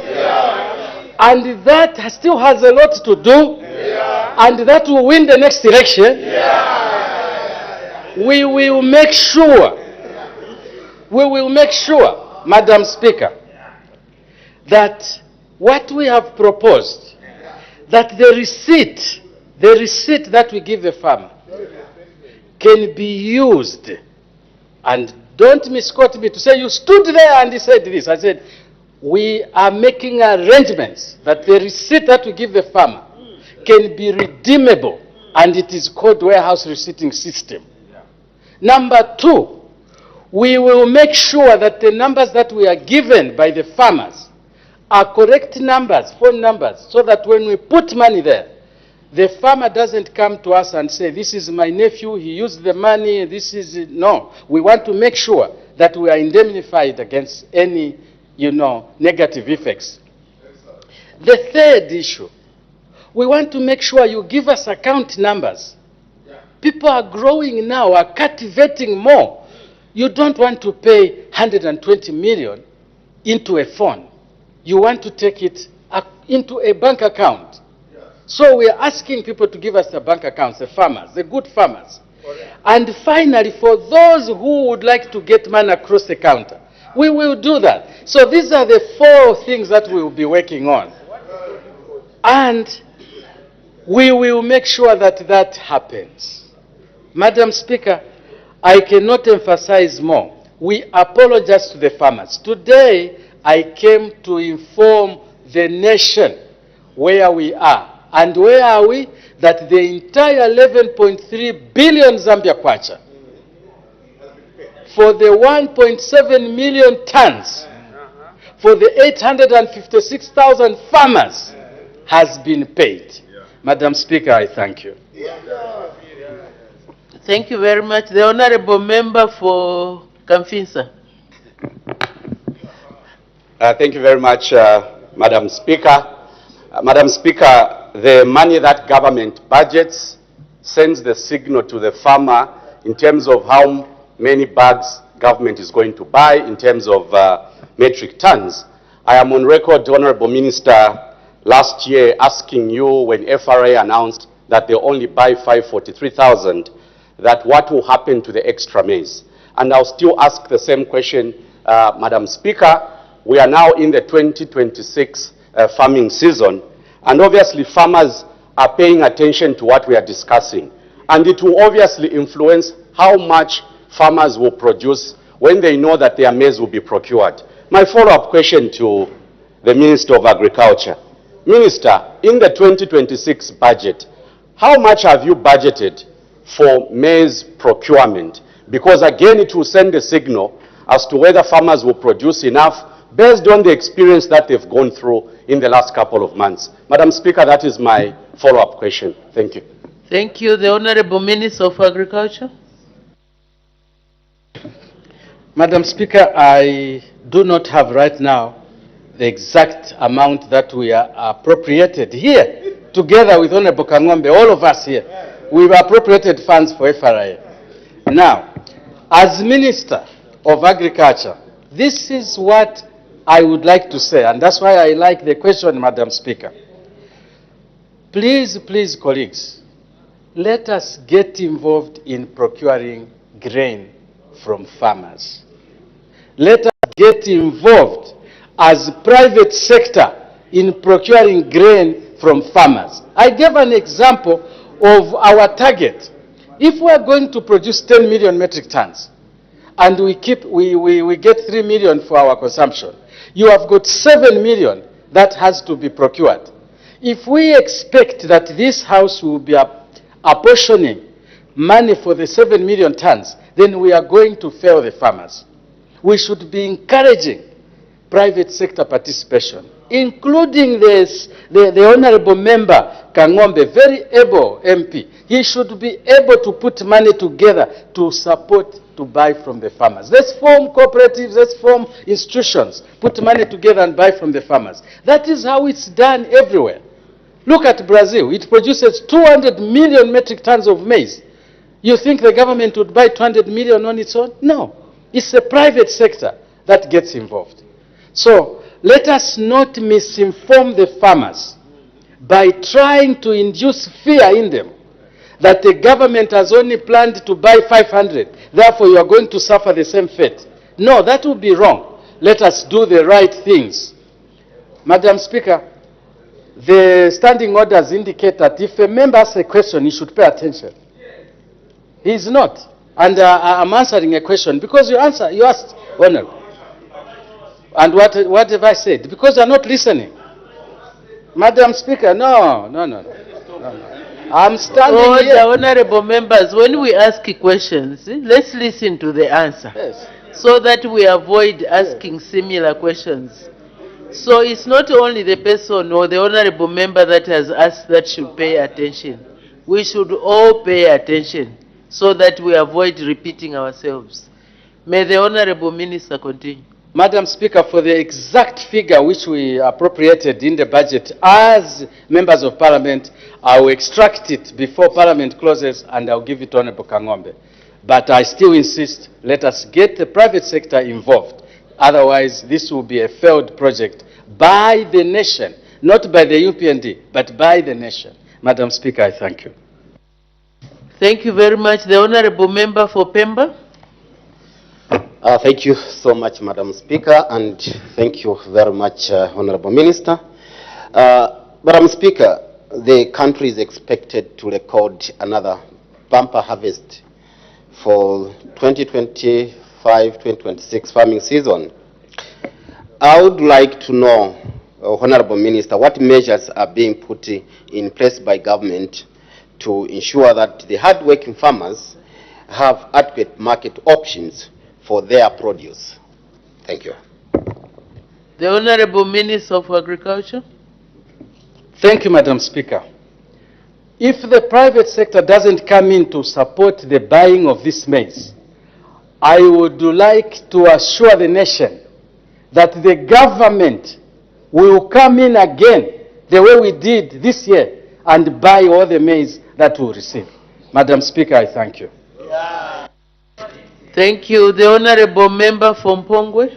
and that still has a lot to do, and that will win the next election. We will make sure, Madam Speaker, that what we have proposed, that the receipt that we give the farmer can be used and Don't misquote me to say you stood there and he said this. I said, we are making arrangements that the receipt that we give the farmer can be redeemable, and it is called warehouse receipting system. Number two, we will make sure that the numbers that we are given by the farmers are correct numbers, phone numbers, so that when we put money there, the farmer doesn't come to us and say, this is my nephew, he used the money, this is it. No. We want to make sure that we are indemnified against any, negative effects. The third issue, we want to make sure you give us account numbers. People are growing now, are cultivating more. You don't want to pay 120 million into a phone. You want to take it into a bank account. So we are asking people to give us the bank accounts, the farmers, the good farmers. And finally, for those who would like to get money across the counter, we will do that. So these are the 4 things that we will be working on. And we will make sure that that happens. Madam Speaker, I cannot emphasize more. We apologize to the farmers. Today, I came to inform the nation where we are. And where are we? That the entire 11.3 billion Zambia kwacha for the 1.7 million tons for the 856,000 farmers has been paid. Madam Speaker, I thank you. Thank you very much. The Honorable Member for Kamfinsa. Thank you very much, Madam Speaker. Madam Speaker, the money that government budgets sends the signal to the farmer in terms of how many bags government is going to buy in terms of metric tons. I am on record, Honorable Minister, last year asking you when FRA announced that they only buy 543,000, that what will happen to the extra maize. And I'll still ask the same question, Madam Speaker. We are now in the 2026 farming season, and obviously farmers are paying attention to what we are discussing. And it will obviously influence how much farmers will produce when they know that their maize will be procured. My follow-up question to the Minister of Agriculture. Minister, in the 2026 budget, how much have you budgeted for maize procurement? Because again, it will send a signal as to whether farmers will produce enough based on the experience that they've gone through in the last couple of months. Madam Speaker, that is my follow-up question. Thank you. Thank you. The Honorable Minister of Agriculture. Madam Speaker, I do not have right now the exact amount that we are appropriated here, together with Honorable Kangombe, all of us here. We've appropriated funds for FRA. Now, as Minister of Agriculture, this is what I would like to say, and that's why I like the question, Madam Speaker. Please, please, colleagues, let us get involved in procuring grain from farmers. Let us get involved as private sector in procuring grain from farmers. I gave an example of our target. If we are going to produce 10 million metric tons, and we get 3 million for our consumption, you have got 7 million that has to be procured. If we expect that this House will be apportioning money for the 7 million tons, then we are going to fail the farmers. We should be encouraging private sector participation, including the Honorable Member Kangombe, very able MP. He should be able to put money together to support, to buy from the farmers. Let's form cooperatives, let's form institutions, put money together and buy from the farmers. That is how it's done everywhere. Look at Brazil. It produces 200 million metric tons of maize. You think the government would buy 200 million on its own? No. It's the private sector that gets involved. So let us not misinform the farmers by trying to induce fear in them that the government has only planned to buy 500, therefore you are going to suffer the same fate. No, that would be wrong. Let us do the right things. Madam Speaker, the standing orders indicate that if a member asks a question, he should pay attention. He is not. And I'm answering a question because you asked, Honorable. And what have I said? Because you're not listening. Madam Speaker, no. I'm standing here. The honorable members, when we ask questions, let's listen to the answer. Yes. So that we avoid asking similar questions. So it's not only the person or the honorable member that has asked that should pay attention. We should all pay attention so that we avoid repeating ourselves. May the honorable minister continue. Madam Speaker, for the exact figure which we appropriated in the budget as members of Parliament, I will extract it before Parliament closes and I'll give it to Honorable Kangombe. But I still insist, let us get the private sector involved. Otherwise, this will be a failed project by the nation, not by the UPND, but by the nation. Madam Speaker, I thank you. Thank you very much. The honorable member for Pemba. Thank you so much, Madam Speaker, and thank you very much, Honorable Minister. Madam Speaker, the country is expected to record another bumper harvest for 2025-2026 farming season. I would like to know, Honorable Minister, what measures are being put in place by government to ensure that the hard-working farmers have adequate market options for their produce. Thank you. The Honorable Minister of Agriculture. Thank you, Madam Speaker. If the private sector doesn't come in to support the buying of this maize, I would like to assure the nation that the government will come in again the way we did this year and buy all the maize that we receive. Madam Speaker, I thank you. Thank you. The Honorable Member from Pongwe.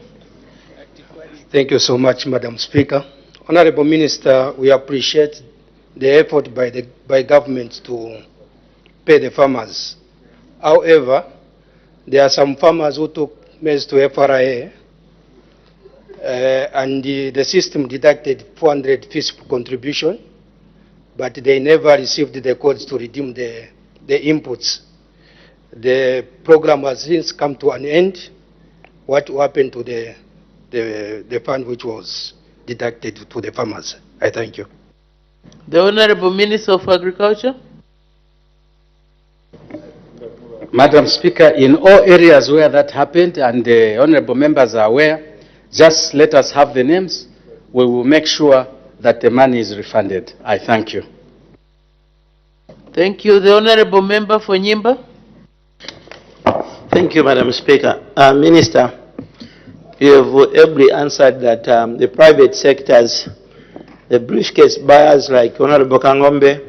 Thank you so much, Madam Speaker. Honorable Minister, we appreciate the effort by government to pay the farmers. However, there are some farmers who took maize to FRA and the system deducted 400 fiscal contribution, but they never received the codes to redeem the inputs. The program has since come to an end. What happened to the fund which was deducted to the farmers? I thank you. The Honorable Minister of Agriculture. Madam Speaker, in all areas where that happened and the honorable members are aware, just let us have the names. We will make sure that the money is refunded. I thank you. Thank you. The Honorable Member for Nyimba. Thank you, Madam Speaker. Minister, you have ably answered that the private sectors, the briefcase buyers like Honorable Kangombe,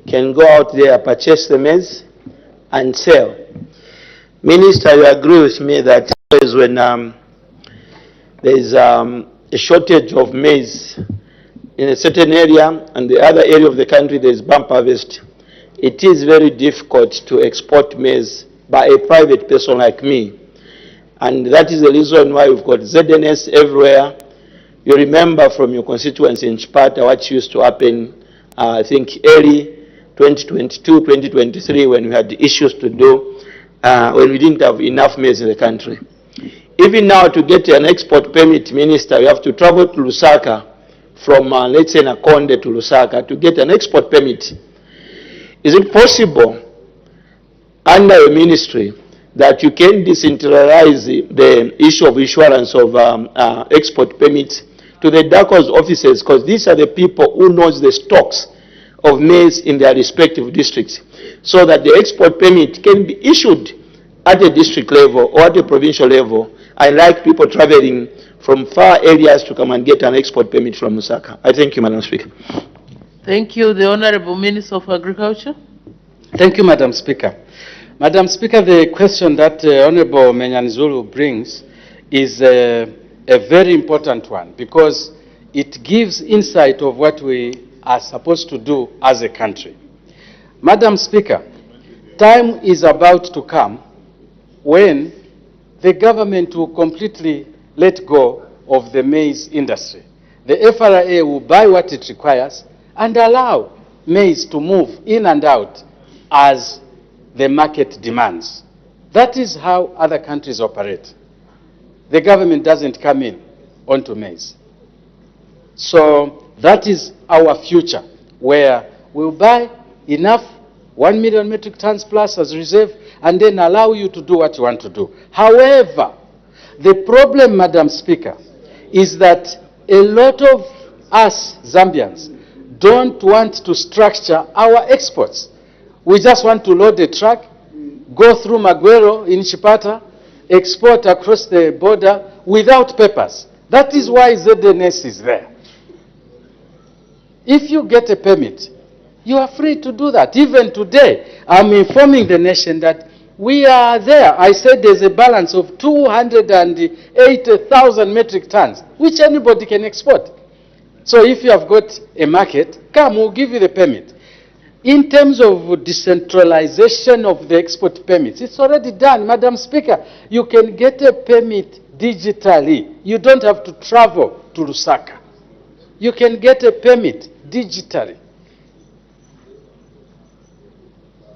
can go out there, purchase the maize, and sell. Minister, you agree with me that when there is a shortage of maize in a certain area and the other area of the country there is bumper harvest, it is very difficult to export maize by a private person like me. And that is the reason why we've got ZNS everywhere. You remember from your constituency in Chipata what used to happen, I think early 2022, 2023, when we had issues to do, when we didn't have enough maize in the country. Even now to get an export permit, Minister, you have to travel to Lusaka from, let's say, Nakonde to Lusaka to get an export permit. Is it possible under your ministry that you can decentralize the issue of insurance of export permits to the DACO's offices, because these are the people who knows the stocks of maize in their respective districts, so that the export permit can be issued at a district level or at a provincial level. I like people traveling from far areas to come and get an export permit from Lusaka. I thank you, Madam Speaker. Thank you. The Honorable Minister of Agriculture. Thank you, Madam Speaker. Madam Speaker, the question that Honorable Menyanzulu brings is a very important one because it gives insight of what we are supposed to do as a country. Madam Speaker, time is about to come when the government will completely let go of the maize industry. The FRA will buy what it requires and allow maize to move in and out as the market demands. That is how other countries operate. The government doesn't come in onto maize. So that is our future, where we'll buy enough, 1 million metric tons plus as reserve, and then allow you to do what you want to do. However, the problem, Madam Speaker, is that a lot of us Zambians don't want to structure our exports. We just want to load the truck, go through Maguero in Chipata, export across the border without papers. That is why ZNS is there. If you get a permit, you are free to do that. Even today, I'm informing the nation that we are there. I said there's a balance of 280,000 metric tons, which anybody can export. So if you have got a market, come, we'll give you the permit. In terms of decentralization of the export permits, it's already done. Madam Speaker, you can get a permit digitally. You don't have to travel to Lusaka. You can get a permit digitally.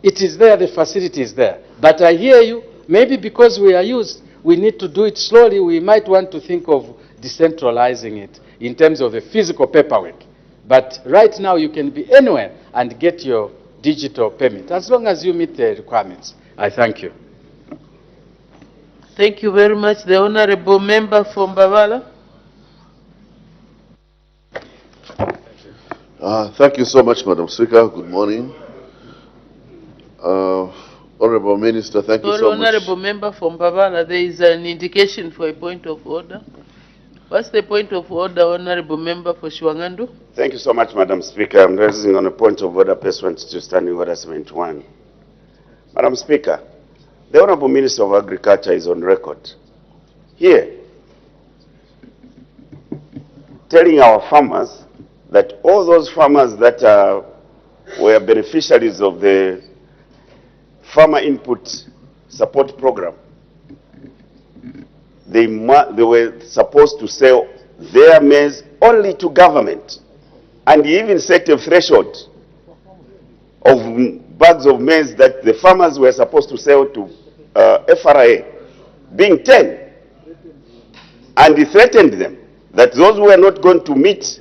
It is there, the facility is there. But I hear you, maybe because we are used, we need to do it slowly. We might want to think of decentralizing it in terms of the physical paperwork. But right now you can be anywhere and get your digital permit, as long as you meet the requirements. I thank you. Thank you very much. The Honorable Member from Bavala. Thank you so much, Madam Speaker. Good morning. Honorable Minister, thank you so much. Honorable Member from Bavala, there is an indication for a point of order. What's the point of order, Honorable Member for Shwangandu? Thank you so much, Madam Speaker. I'm raising on a point of order pursuant to Standing Order 71. Madam Speaker, the Honorable Minister of Agriculture is on record here telling our farmers that all those farmers that were beneficiaries of the Farmer Input Support Program, they were supposed to sell their maize only to government. And he even set a threshold of bags of maize that the farmers were supposed to sell to FRA, being 10. And he threatened them that those who were not going to meet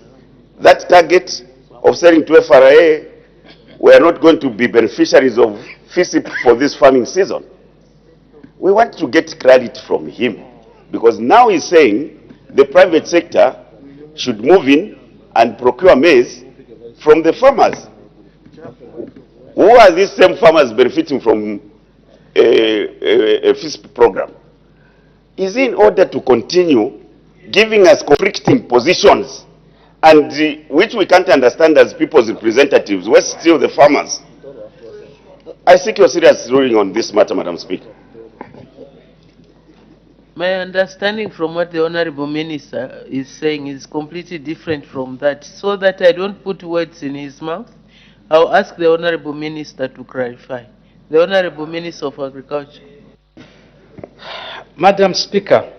that target of selling to FRA were not going to be beneficiaries of FISIP for this farming season. We want to get credit from him, because now he's saying the private sector should move in and procure maize from the farmers. Who are these same farmers benefiting from a FISP program? Is in order to continue giving us conflicting positions, and which we can't understand as people's representatives. We're still the farmers. I seek your serious ruling on this matter, Madam Speaker. My understanding from what the Honorable Minister is saying is completely different from that. So that I don't put words in his mouth, I'll ask the Honorable Minister to clarify. The Honorable Minister of Agriculture. Madam Speaker,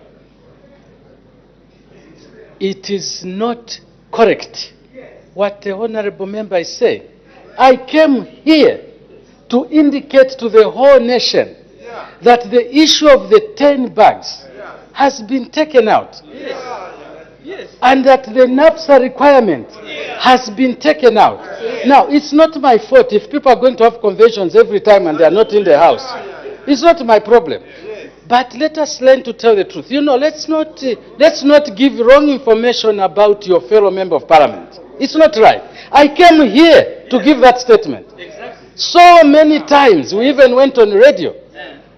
it is not correct what the Honorable Member is saying. I came here to indicate to the whole nation that the issue of the 10 bags has been taken out, and that the NAPSA requirement has been taken out. Now, it's not my fault if people are going to have conventions every time and they are not in the house. It's not my problem. But let us learn to tell the truth. You know, let's not give wrong information about your fellow member of parliament. It's not right. I came here to give that statement. So many times, we even went on radio.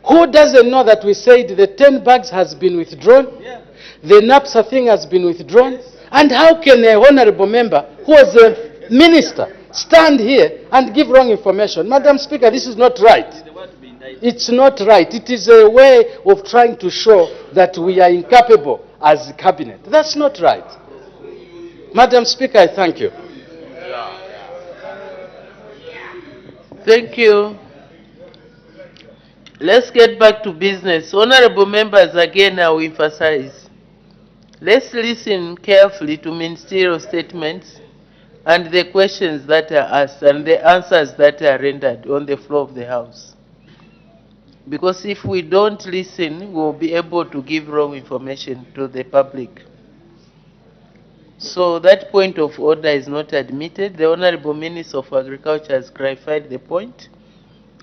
Who doesn't know that we said the 10 bags has been withdrawn? The NAPSA thing has been withdrawn? And how can a honorable member, who was a minister, stand here and give wrong information? Madam Speaker, this is not right. It's not right. It is a way of trying to show that we are incapable as a cabinet. That's not right. Madam Speaker, I thank you. Thank you. Let's get back to business. Honorable members, again I will emphasize. Let's listen carefully to ministerial statements and the questions that are asked and the answers that are rendered on the floor of the House. Because if we don't listen, we'll be able to give wrong information to the public. So that point of order is not admitted. The Honorable Minister of Agriculture has clarified the point.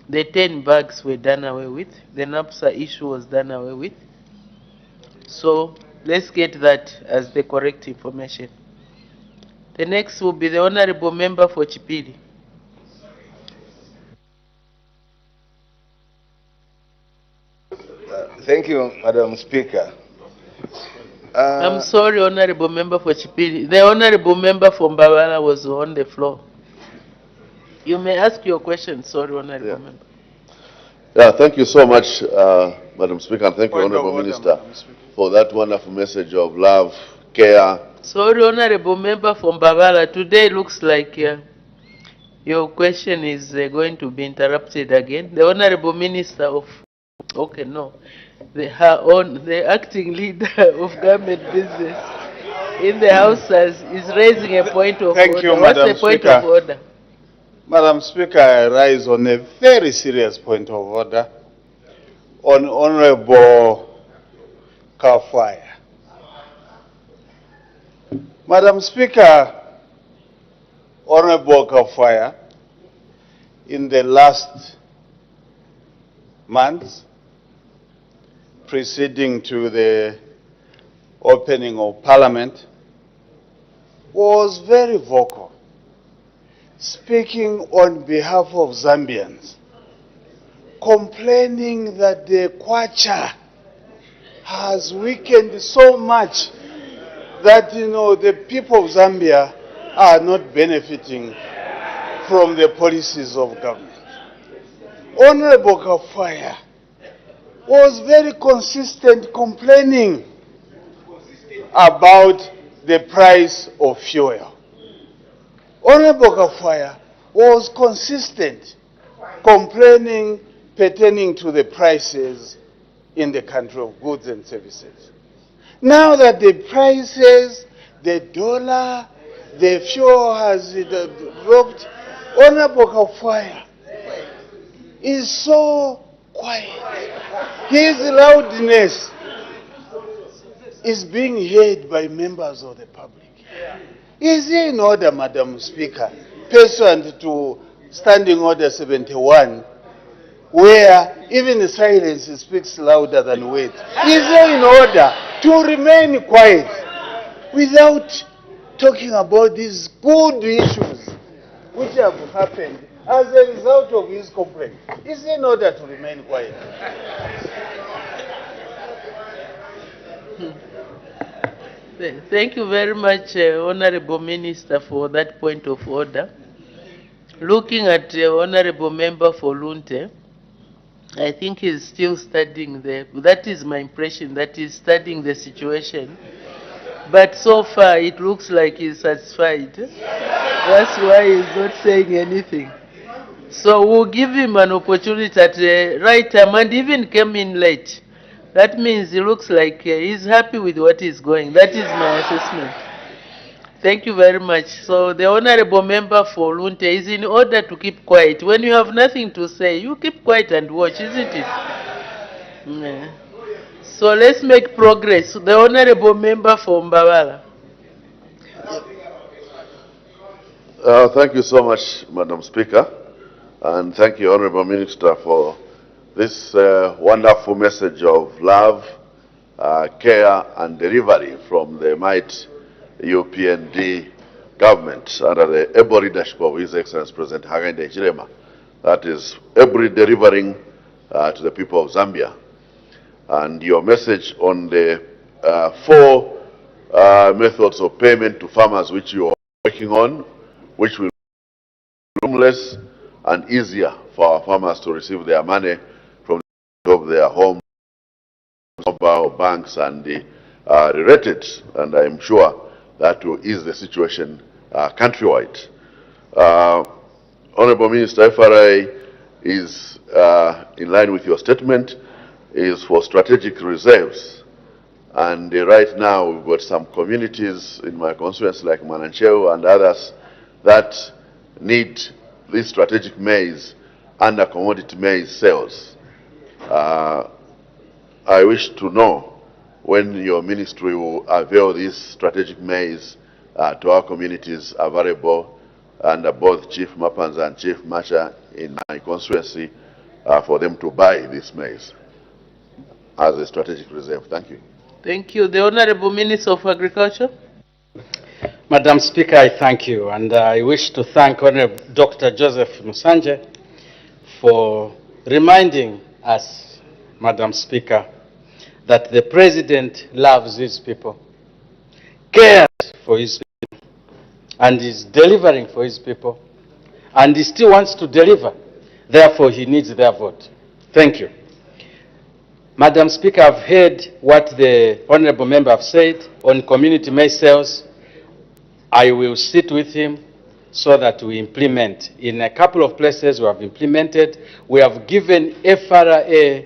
The 10 bags were done away with. The NAPSA issue was done away with. So let's get that as the correct information. The next will be the Honorable Member for Chipili. Thank you, Madam Speaker. I'm sorry, Honorable Member for Chipili. The Honorable Member from Mbawala was on the floor. You may ask your question. Sorry, Honorable Member. Yeah, thank you so much, Madam Speaker, and thank you, Honorable Minister, for that wonderful message of love, care. Sorry, Honorable Member from Mbawala. Today looks like your question is going to be interrupted again. The Honorable Minister of... Okay, no. The acting leader of government business in the House is raising a point of order. Thank you, What's Madam the point Speaker. of order? Madam Speaker, I rise on a very serious point of order on Honorable Kafwaya. Madam Speaker, Honorable Kafwaya, in the last months preceding to the opening of Parliament, was very vocal, speaking on behalf of Zambians, complaining that the kwacha has weakened so much that, the people of Zambia are not benefiting from the policies of government. Honorable Kafwaya was very consistent complaining about the price of fuel. Honorable Kafwaya was consistent complaining pertaining to the prices in the country of goods and services. Now that the prices, the dollar, the fuel has dropped, Honorable Kafwaya is so quiet. His loudness is being heard by members of the public. Is he in order, Madam Speaker, pursuant to Standing Order 71, where even the silence speaks louder than words? Is he in order to remain quiet without talking about these good issues which have happened as a result of his complaint? Is he in order to remain quiet? Thank you very much, Honorable Minister, for that point of order. Looking at the Honorable Member for Lunte, I think he's still studying that is my impression, that he's studying the situation. But so far, it looks like he's satisfied. That's why he's not saying anything. So we'll give him an opportunity at the right time, and even came in late. That means he looks like he's happy with what is going. That is my assessment. Thank you very much. So the Honorable Member for Lunte is in order to keep quiet. When you have nothing to say, you keep quiet and watch, isn't it? Yeah. So let's make progress. The Honorable Member for Mbawala. Thank you so much, Madam Speaker, and thank you, Honorable Minister, for this wonderful message of love, care, and delivery from the might UPND government under the able leadership of His Excellency President Hakainde Hichilema. That is, able delivering to the people of Zambia. And your message on the 4 methods of payment to farmers which you are working on, which will be seamless and easier for our farmers to receive their money from their homes, mobile banks, and the related. And I'm sure that will ease the situation countrywide. Honorable Minister, FRA is in line with your statement, is for strategic reserves. And right now we've got some communities in my constituency like Manancheo and others that need this strategic maize under commodity maize sales. I wish to know when your ministry will avail this strategic maize to our communities available under both Chief Mapanza and Chief Macha in my constituency for them to buy this maize as a strategic reserve. Thank you. Thank you. The Honorable Minister of Agriculture. Madam Speaker, I thank you, and I wish to thank Honorable Dr. Joseph Musanje for reminding us, Madam Speaker, that the President loves his people, cares for his people, and is delivering for his people, and he still wants to deliver. Therefore, he needs their vote. Thank you. Madam Speaker, I've heard what the Honorable Member have said on community maize sales. I will sit with him so that we implement. In a couple of places we have implemented. We have given FRA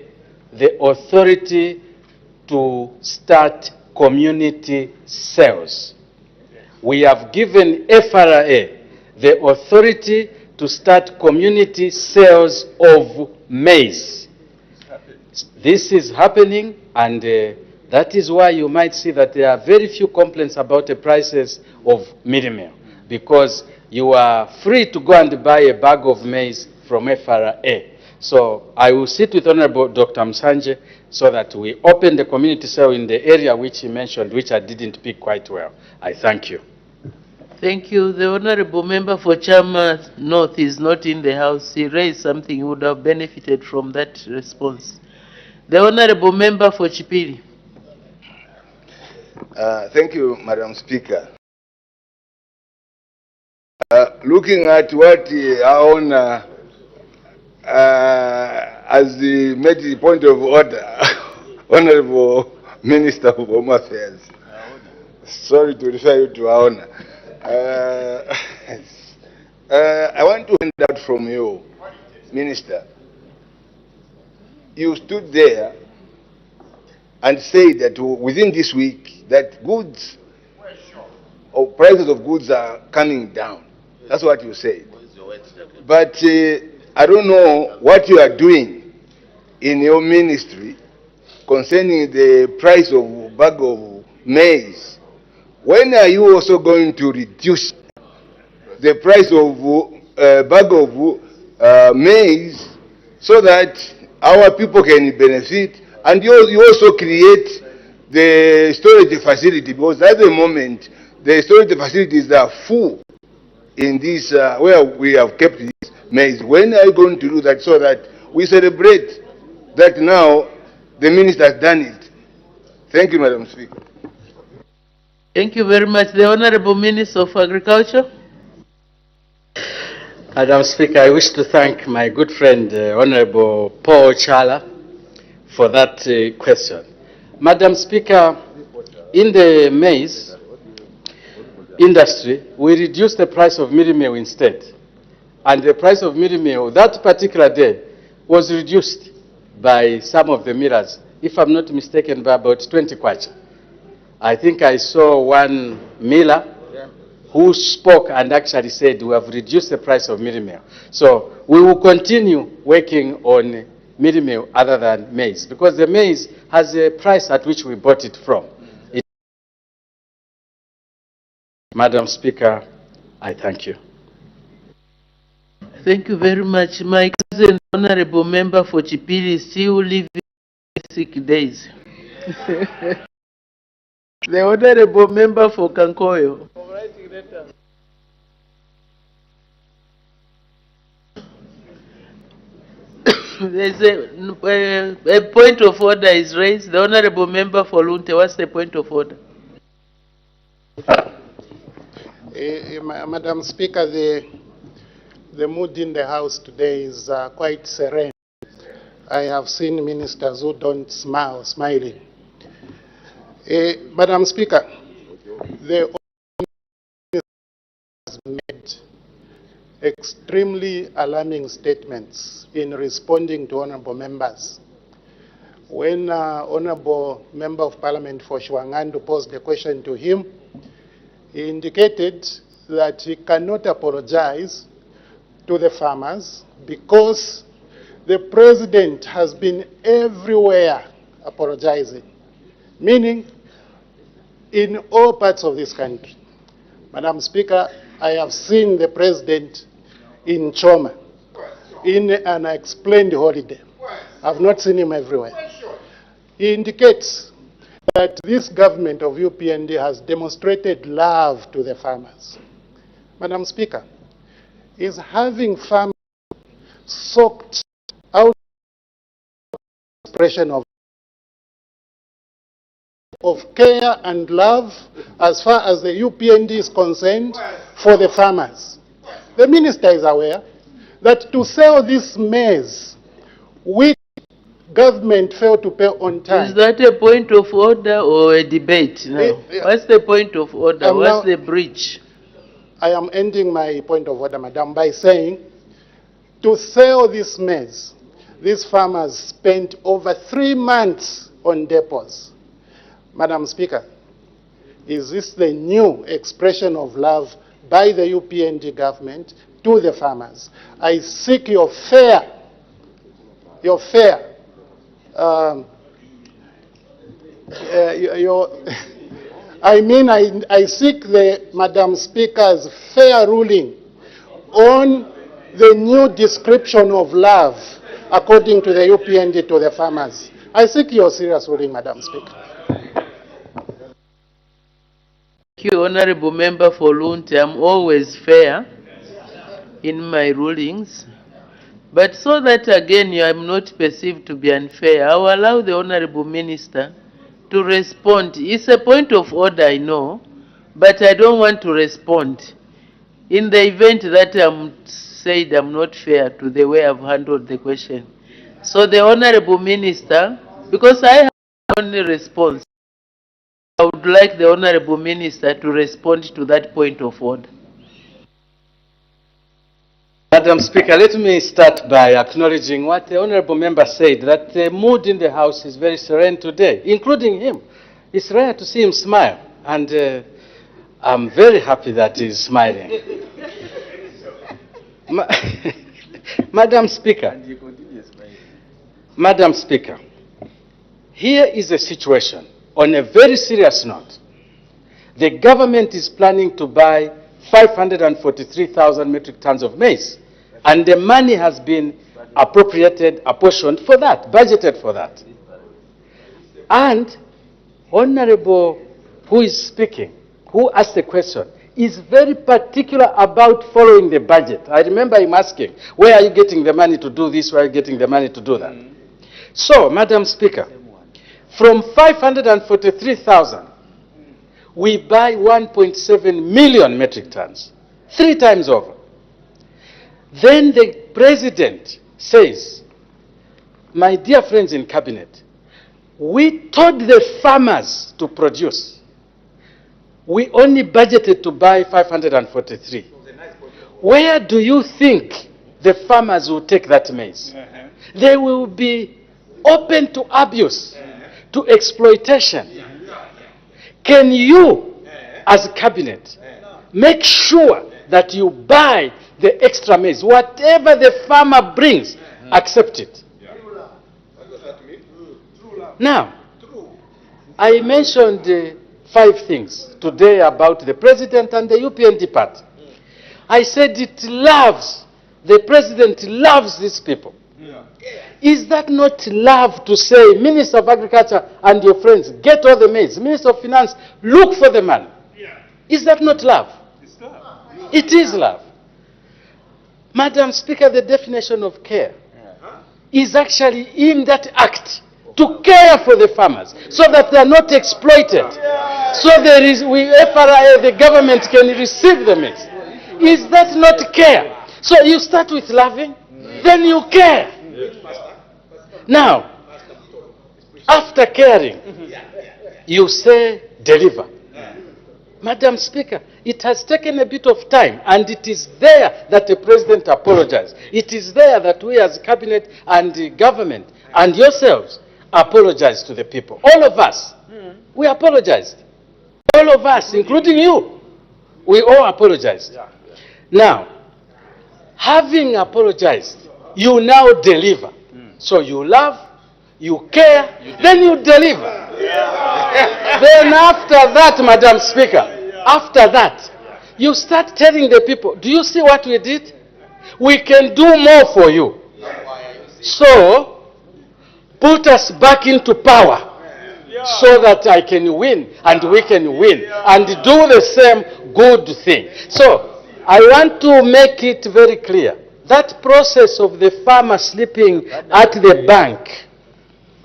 the authority to start community sales. We have given FRA the authority to start community sales of maize. This is happening, and that is why you might see that there are very few complaints about the prices of mealie meal, because you are free to go and buy a bag of maize from FRA. So I will sit with Honorable Dr. Musanje so that we open the community sale in the area which he mentioned, which I didn't pick quite well. I thank you. Thank you. The Honorable Member for Chama North is not in the House. He raised something. He would have benefited from that response. The Honorable Member for Chipiri. Thank you, Madam Speaker. Looking at what our Honor as the made the point of order, Honorable Minister of Home Affairs, sorry to refer you to our Honor. I want to find out from you, Minister. You stood there and said that within this week that goods or prices of goods are coming down. That's what you said. But I don't know what you are doing in your ministry concerning the price of a bag of maize. When are you also going to reduce the price of a bag of maize so that our people can benefit, and you also create the storage facility, because at the moment the storage facilities are full in this where we have kept this maize. When are you going to do that so that we celebrate that now the minister has done it? Thank you, Madam Speaker. Thank you very much. The Honorable Minister of Agriculture. Madam Speaker, I wish to thank my good friend, Honorable Paul Chala, for that question. Madam Speaker, in the maize industry, we reduced the price of mealie meal instead. And the price of mealie meal that particular day was reduced by some of the millers, if I'm not mistaken, by about 20 kwacha. I think I saw one miller who spoke and actually said we have reduced the price of mealie meal. So we will continue working on mealie meal other than maize, because the maize has a price at which we bought it from. Madam Speaker, I thank you. Thank you very much. My cousin, Honorable Member for Chipiri, is still living 6 days. The Honorable Member for Kankoyo. There's a point of order is raised. The Honorable Member for Lunte, what's the point of order? Madam Speaker, the mood in the House today is quite serene. I have seen ministers who don't smile, smiling. Madam Speaker, the has made extremely alarming statements in responding to honorable members. When Honorable Member of Parliament for Shwangandu posed the question to him, he indicated that he cannot apologize to the farmers because the President has been everywhere apologizing, meaning in all parts of this country. Madam Speaker, I have seen the President in Choma, in an explained holiday. I've not seen him everywhere. He indicates that this government of UPND has demonstrated love to the farmers. Madam Speaker, is having farmers soaked out expression of care and love as far as the UPND is concerned for the farmers. The minister is aware that to sell this maize, which government failed to pay on time. Is that a point of order or a debate now? What's the point of order? What's the breach? I am ending my point of order, Madam, by saying to sell this maize, these farmers spent over 3 months on depots. Madam Speaker, is this the new expression of love by the UPND government to the farmers? I seek your fair, I seek the Madam Speaker's fair ruling on the new description of love according to the UPND to the farmers. I seek your serious ruling, Madam Speaker. Thank you, Honorable Member for Lunte. I'm always fair in my rulings. But so that again I am not perceived to be unfair, I will allow the Honorable Minister to respond. It's a point of order, I know, but I don't want to respond in the event that I'm said I'm not fair to the way I've handled the question. So the Honorable Minister, because I have only response, I would like the Honorable Minister to respond to that point of order. Madam Speaker, let me start by acknowledging what the Honourable Member said, that the mood in the House is very serene today, including him. It's rare to see him smile, and I'm very happy that he's smiling. Madam Speaker, here is a situation on a very serious note. The government is planning to buy 543,000 metric tons of maize. And the money has been appropriated, apportioned for that, budgeted for that. And Honorable who is speaking, who asked the question, is very particular about following the budget. I remember him asking, where are you getting the money to do this, where are you getting the money to do that? So, Madam Speaker, from 543,000, we buy 1.7 million metric tons, 3 times over. Then the President says, my dear friends in Cabinet, we told the farmers to produce. We only budgeted to buy 543. Where do you think the farmers will take that maize? They will be open to abuse, to exploitation. Can you, as Cabinet, make sure that you buy the extra maize? Whatever the farmer brings, accept it. Now, I mentioned 5 things today about the President and the UPND party. I said it loves, the President loves these people. Is that not love to say, Minister of Agriculture and your friends, get all the maize. Minister of Finance, look for the money. Is that not love? It is love. Madam Speaker, the definition of care is actually in that act to care for the farmers so that they are not exploited. So there is, FRA, the government can receive the maize. Is that not care? So you start with loving, then you care. Now, after caring, you say deliver. Madam Speaker, it has taken a bit of time, and it is there that the President apologized. It is there that we as Cabinet and the government and yourselves apologize to the people. All of us, we apologized. All of us, including you, we all apologized. Now, having apologized, You now deliver. So you love, you care, then you deliver. Then after that, Madam Speaker, after that, you start telling the people, do you see what we did? We can do more for you. So, put us back into power so that I can win and we can win and do the same good thing. So, I want to make it very clear. That process of the farmer sleeping at the bank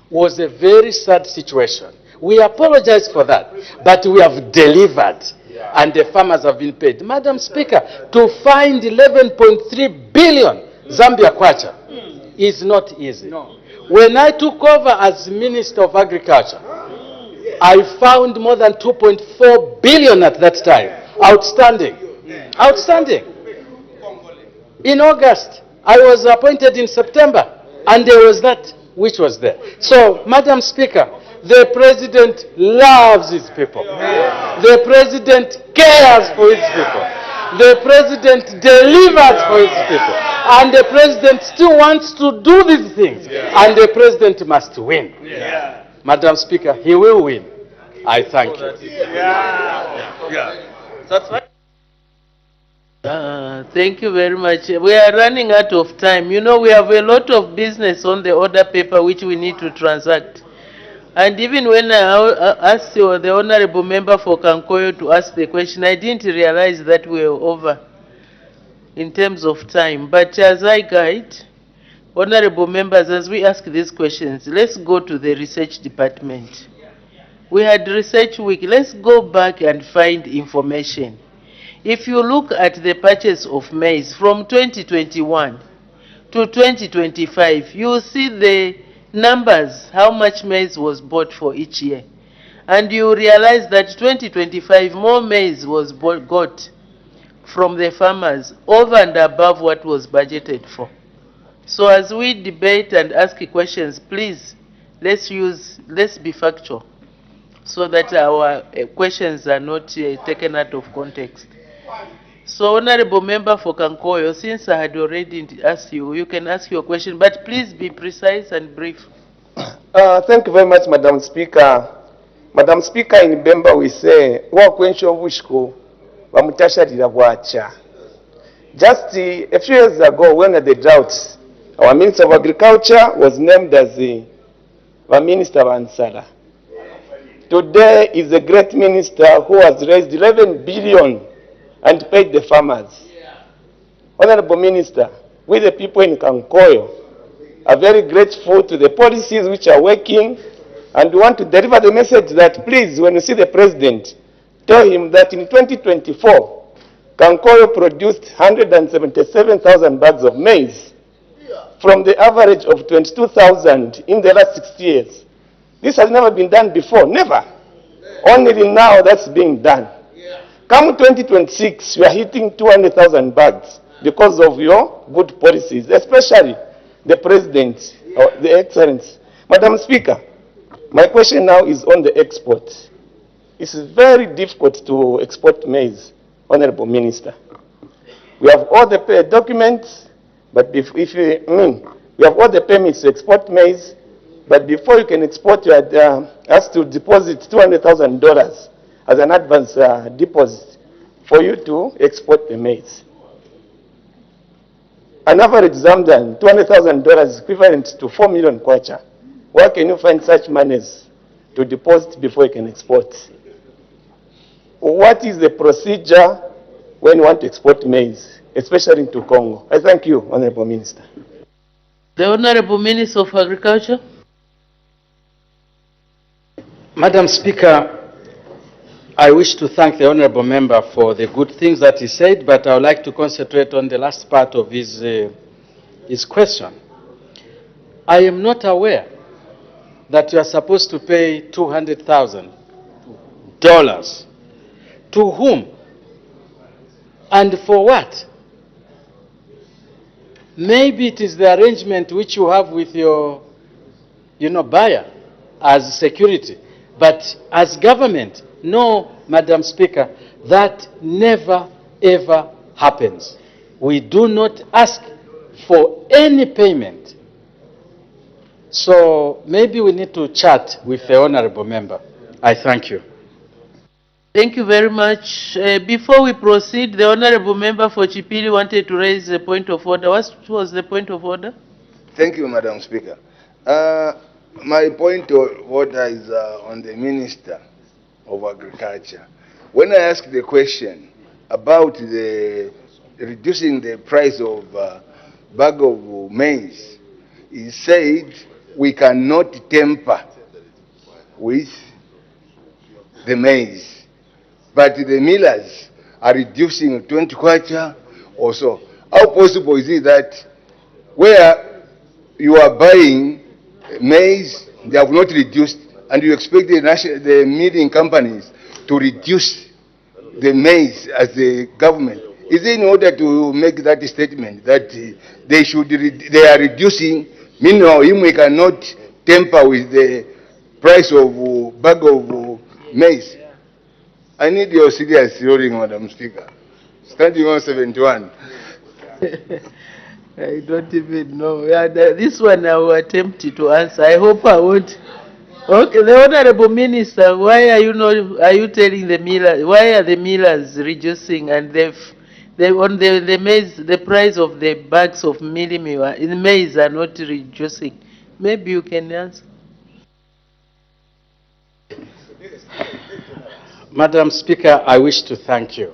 was a very sad situation. We apologize for that, but we have delivered, and the farmers have been paid. Madam Speaker, to find 11.3 billion Zambia kwacha is not easy. When I took over as Minister of Agriculture, I found more than 2.4 billion at that time. Outstanding. Outstanding. In August, I was appointed in September, and there was that which was there. So, Madam Speaker, the President loves his people. The President cares for his people. The President delivers for his people. And the President still wants to do these things. And the President must win. Madam Speaker, he will win. I thank you. That's right. Thank you very much. We are running out of time. You know, we have a lot of business on the order paper which we need to transact. And even when I asked the Honorable Member for Kankoyo to ask the question, I didn't realize that we were over in terms of time. But as I guide, Honorable Members, as we ask these questions, let's go to the research department. We had research week. Let's go back and find information. If you look at the purchase of maize from 2021 to 2025, you will see the numbers, how much maize was bought for each year. And you realize that 2025, more maize was got from the farmers over and above what was budgeted for. So as we debate and ask questions, please, let's be factual so that our questions are not taken out of context. So, Honorable Member for Kankoyo, since I had already asked you, you can ask your question, but please be precise and brief. Thank you very much, Madam Speaker. Madam Speaker, in Bemba we say, wakwencho bushko, wamutasharira bwacha. Just a few years ago, when the drought, our Minister of Agriculture was named as the Minister of Ansara. Today is a great minister who has raised 11 billion and paid the farmers. Honorable Minister, we the people in Kankoyo are very grateful to the policies which are working, and we want to deliver the message that please, when you see the President, tell him that in 2024, Kankoyo produced 177,000 bags of maize from the average of 22,000 in the last 6 years. This has never been done before, never. Only now that's being done. Come 2026, we are hitting 200,000 bags because of your good policies, especially the President, the Excellency. Madam Speaker, my question now is on the export. It's very difficult to export maize, Honorable Minister. We have all the documents, but we have all the permits to export maize, but before you can export, you have to deposit $200,000 as an advance deposit for you to export the maize. An average Zambian, $200,000 is equivalent to 4 million kwacha. Where can you find such monies to deposit before you can export? What is the procedure when you want to export maize, especially into Congo? I thank you, Honorable Minister. The Honorable Minister of Agriculture. Madam Speaker, I wish to thank the Honorable Member for the good things that he said, but I would like to concentrate on the last part of his question. I am not aware that you are supposed to pay $200,000. To whom? And for what? Maybe it is the arrangement which you have with your, buyer as security. But as government, no, Madam Speaker, that never, ever happens. We do not ask for any payment. So maybe we need to chat with the honorable member. I thank you. Thank you very much. Before we proceed, the honorable member for Chipili wanted to raise a point of order. What was the point of order? Thank you, Madam Speaker. My point of order is on the Minister of Agriculture. When I asked the question about the reducing the price of bag of maize, he said we cannot tamper with the maize, but the millers are reducing 20 kwacha or so. How possible is it that where you are buying maize, they have not reduced, and you expect the milling companies to reduce the maize as the government? Is it in order to make that statement that they are reducing, meanwhile we cannot tamper with the price of bag of maize? I need your serious hearing, Madam Speaker. Standing on 71. I don't even know. Yeah, this one I will attempt to answer. I hope I won't. Okay, the honorable minister, why are you not? Are you telling the millers? Why are the millers reducing and on the maize, the price of the bags of in maize are not reducing? Maybe you can answer. Madam Speaker, I wish to thank you.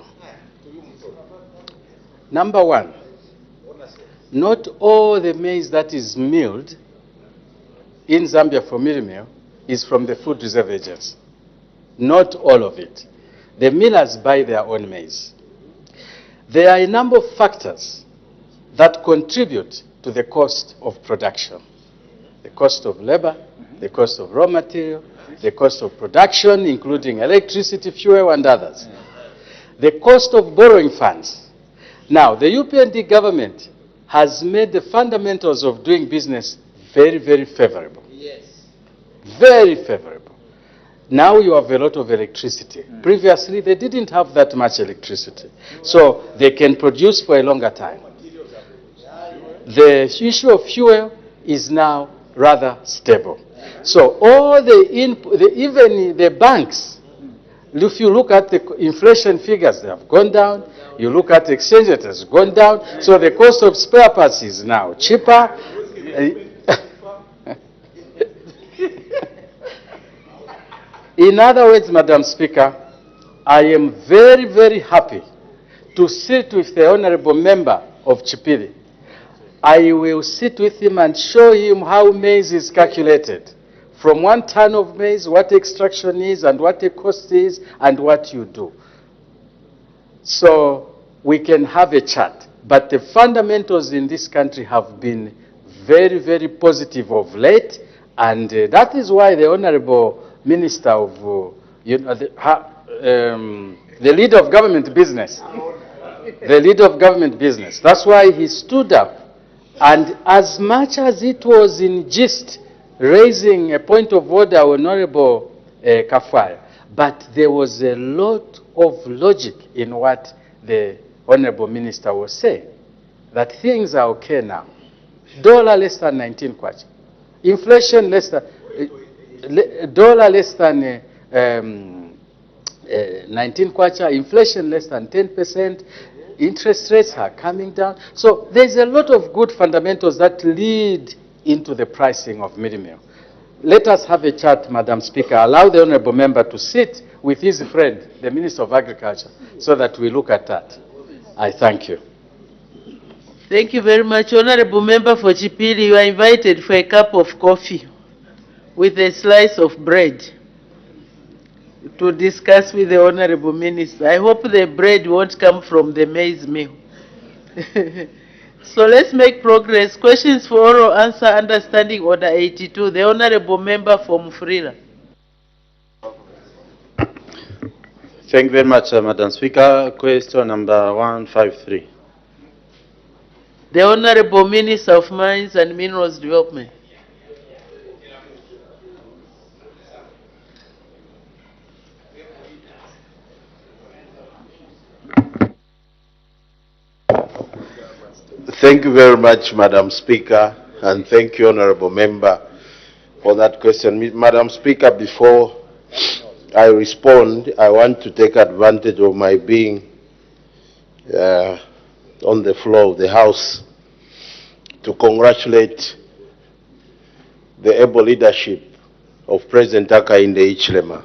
Number one, not all the maize that is milled in Zambia for meal meal is from the Food Reserve Agency. Not all of it. The millers buy their own maize. There are a number of factors that contribute to the cost of production. The cost of labor, the cost of raw material, the cost of production, including electricity, fuel, and others. The cost of borrowing funds. Now, the UPND government has made the fundamentals of doing business very, very favorable. Yes. Very favorable. Now you have a lot of electricity. Previously, they didn't have that much electricity. So they can produce for a longer time. The issue of fuel is now rather stable. So all even the banks, if you look at the inflation figures, they have gone down. You look at the exchange rate, it has gone down. So the cost of spare parts is now cheaper. In other words, Madam Speaker, I am very, very happy to sit with the honorable member of Chipili. I will sit with him and show him how maize is calculated. From 1 ton of maize, what extraction is and what the cost is and what you do. So we can have a chat. But the fundamentals in this country have been very, very positive of late. And that is why the Honorable Minister of, the leader of government business, that's why he stood up. And as much as it was in gist, raising a point of order, Honorable Kafwaya, but there was a lot of logic in what the Honorable Minister was saying, that things are okay now. Dollar less than 19 kwacha. Inflation less than, dollar less than 19 kwacha, inflation less than 10%, interest rates are coming down. So there's a lot of good fundamentals that lead into the pricing of meal meal. Let us have a chat, Madam Speaker. Allow the honorable member to sit with his friend, the Minister of Agriculture, so that we look at that. I thank you. Thank you very much. Honorable member for Chipili, you are invited for a cup of coffee with a slice of bread to discuss with the honorable minister. I hope the bread won't come from the maize mill. So let's make progress. Questions for oral answer, understanding order 82. The honorable member for Mufulira. Thank you very much, Madam Speaker. Question number 153. The honorable Minister of Mines and Minerals Development. Thank you very much, Madam Speaker, and thank you, Honorable Member, for that question. Madam Speaker, before I respond, I want to take advantage of my being on the floor of the House to congratulate the able leadership of President Hakainde Hichilema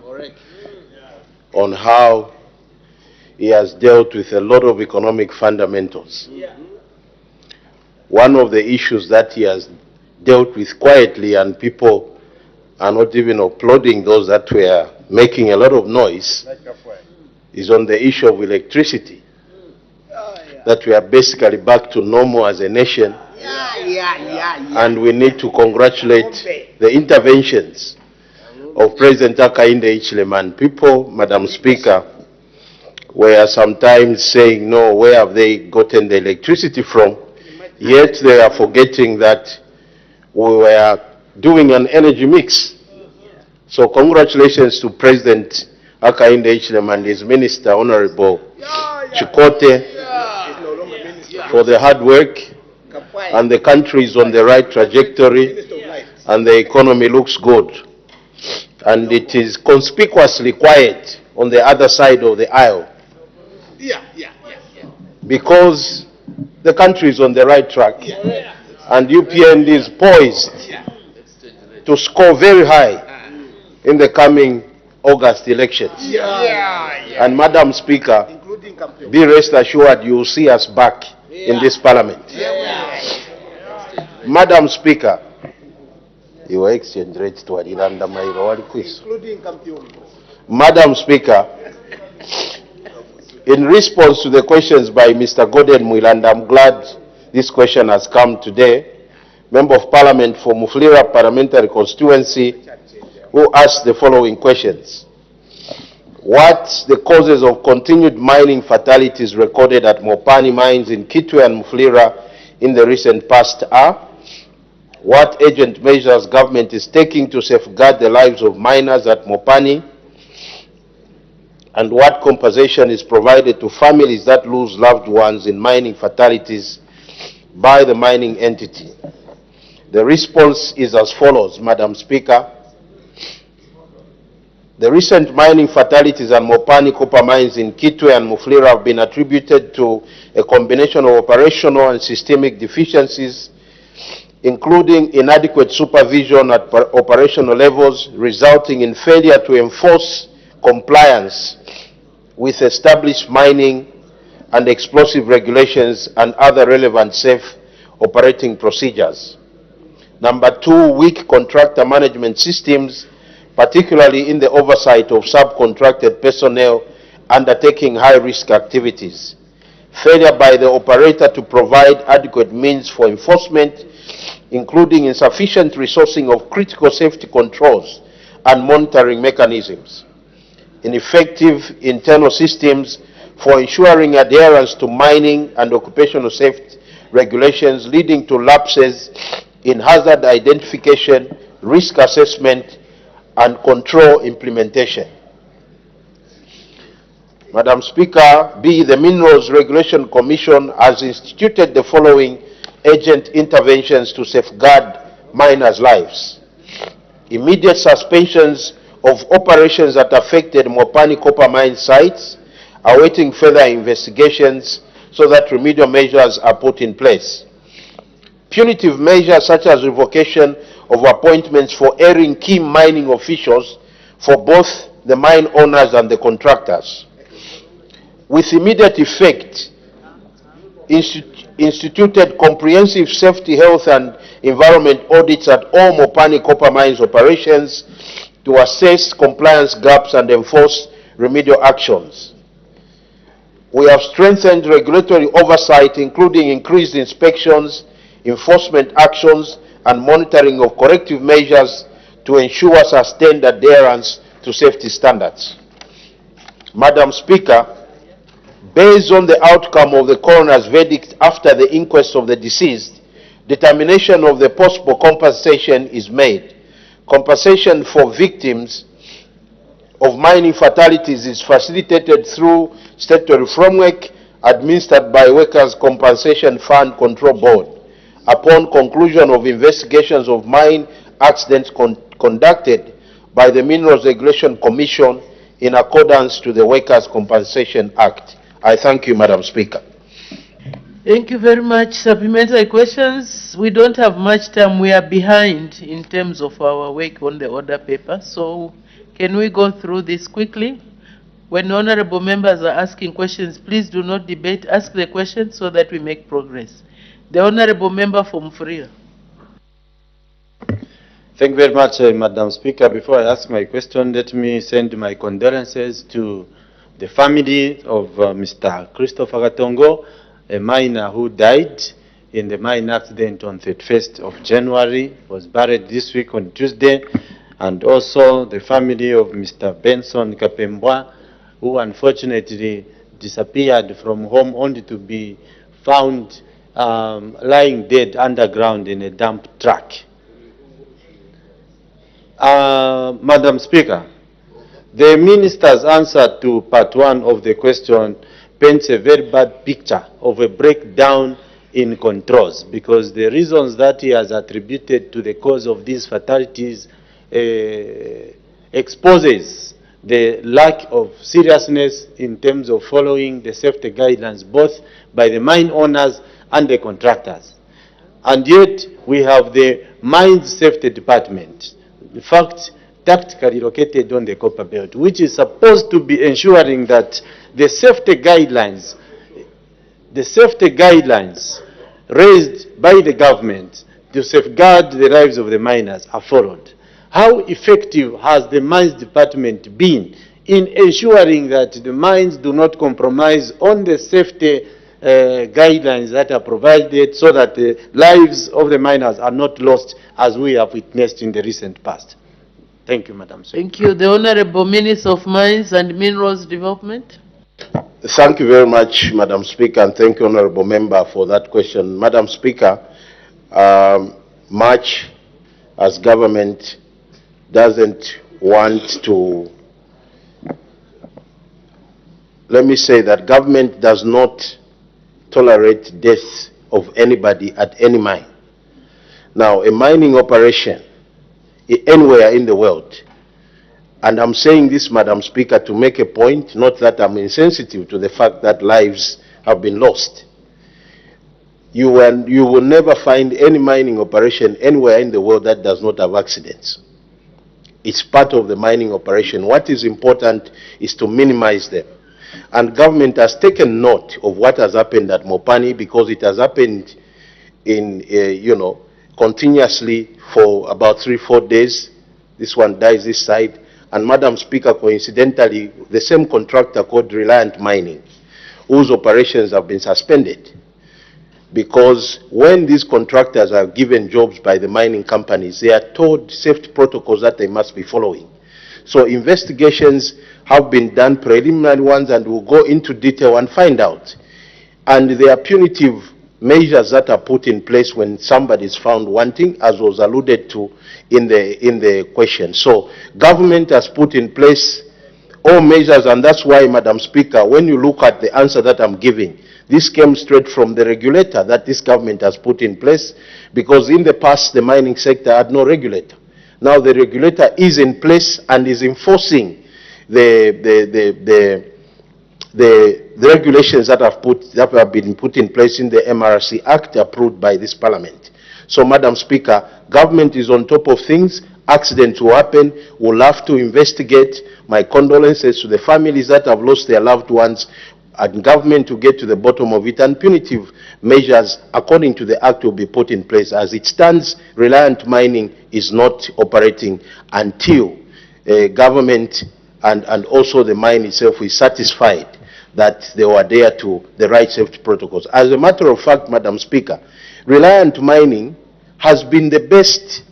on how he has dealt with a lot of economic fundamentals. One of the issues that he has dealt with quietly, and people are not even applauding those that were making a lot of noise, is on the issue of electricity. That we are basically back to normal as a nation, and we need to congratulate the interventions of President Hakainde Hichilema. And people, Madam Speaker, were sometimes saying, no, where have they gotten the electricity from? Yet they are forgetting that we were doing an energy mix. So congratulations to President Hakainde Hichilema and his Minister, Honorable Chikote, for the hard work, and the country is on the right trajectory, and the economy looks good. And it is conspicuously quiet on the other side of the aisle, because the country is on the right track, and UPND is poised to score very high in the coming August elections. And Madam Speaker, be rest assured you will see us back in this Parliament. Madam Speaker, your exchange rate to Adilanda Mairo quiz. Madam Speaker, in response to the questions by Mr. Gordon Mwilanda, I'm glad this question has come today. Member of Parliament for Mufulira Parliamentary Constituency, who asked the following questions. What the causes of continued mining fatalities recorded at Mopani mines in Kitwe and Mufulira in the recent past are? What urgent measures government is taking to safeguard the lives of miners at Mopani? And what compensation is provided to families that lose loved ones in mining fatalities by the mining entity? The response is as follows, Madam Speaker. The recent mining fatalities at Mopani copper mines in Kitwe and Mufulira have been attributed to a combination of operational and systemic deficiencies, including inadequate supervision at operational levels, resulting in failure to enforce compliance with established mining and explosive regulations and other relevant safe operating procedures. Number two, weak contractor management systems, particularly in the oversight of subcontracted personnel undertaking high-risk activities. Failure by the operator to provide adequate means for enforcement, including insufficient resourcing of critical safety controls and monitoring mechanisms. Ineffective internal systems for ensuring adherence to mining and occupational safety regulations, leading to lapses in hazard identification, risk assessment, and control implementation. Madam Speaker, B, the Minerals Regulation Commission has instituted the following urgent interventions to safeguard miners' lives. Immediate suspensions of operations that affected Mopani copper mine sites, awaiting further investigations so that remedial measures are put in place. Punitive measures such as revocation of appointments for erring key mining officials for both the mine owners and the contractors. With immediate effect, instituted comprehensive safety, health and environment audits at all Mopani copper mines operations to assess compliance gaps and enforce remedial actions. We have strengthened regulatory oversight, including increased inspections, enforcement actions, and monitoring of corrective measures to ensure sustained adherence to safety standards. Madam Speaker, based on the outcome of the coroner's verdict after the inquest of the deceased, determination of the possible compensation is made. Compensation for victims of mining fatalities is facilitated through statutory framework administered by Workers' Compensation Fund Control Board upon conclusion of investigations of mine accidents conducted by the Minerals Regulation Commission in accordance to the Workers' Compensation Act. I thank you, Madam Speaker. Thank you very much. Supplementary questions. We don't have much time. We are behind in terms of our work on the order paper. So can we go through this quickly? When honorable members are asking questions, please do not debate. Ask the question so that we make progress. The honorable member from Mufulira. Thank you very much, Madam Speaker. Before I ask my question, let me send my condolences to the family of Mr. Christopher Gatongo, a miner who died in the mine accident on 31st of January, was buried this week on Tuesday, and also the family of Mr. Benson Kapembwa, who unfortunately disappeared from home only to be found lying dead underground in a dump truck. Madam Speaker, the minister's answer to part one of the question paints a very bad picture of a breakdown in controls, because the reasons that he has attributed to the cause of these fatalities exposes the lack of seriousness in terms of following the safety guidelines both by the mine owners and the contractors. And yet we have the Mine Safety Department, in fact, tactically located on the Copper Belt, which is supposed to be ensuring that the safety guidelines raised by the government to safeguard the lives of the miners are followed. How effective has the Mines Department been in ensuring that the mines do not compromise on the safety guidelines that are provided so that the lives of the miners are not lost as we have witnessed in the recent past? Thank you, Madam Speaker. Thank you. The Honorable Minister of Mines and Minerals Development. Thank you very much, Madam Speaker, and thank you, Honorable Member, for that question. Madam Speaker, much as government doesn't want to, let me say that government does not tolerate death of anybody at any mine. Now, a mining operation anywhere in the world, and I'm saying this, Madam Speaker, to make a point, not that I'm insensitive to the fact that lives have been lost. You will never find any mining operation anywhere in the world that does not have accidents. It's part of the mining operation. What is important is to minimize them. And government has taken note of what has happened at Mopani, because it has happened in, continuously for about 3-4 days. This one dies this side. And Madam Speaker, coincidentally, the same contractor called Reliant Mining, whose operations have been suspended. Because when these contractors are given jobs by the mining companies, they are told safety protocols that they must be following. So investigations have been done, preliminary ones, and we'll go into detail and find out. And there are punitive measures that are put in place when somebody is found wanting, as was alluded to in the question. So government has put in place all measures, and that's why, Madam Speaker, when you look at the answer that I'm giving, this came straight from the regulator that this government has put in place, because in the past the mining sector had no regulator. Now the regulator is in place and is enforcing the regulations that have been put in place in the MRC Act approved by this Parliament. So, Madam Speaker, government is on top of things. Accidents will happen. We'll have to investigate. My condolences to the families that have lost their loved ones, and government to get to the bottom of it, and punitive measures according to the Act will be put in place. As it stands, Reliant Mining is not operating until government and also the mine itself is satisfied that they were adhere to the right safety protocols. As a matter of fact, Madam Speaker, Reliant Mining has been the best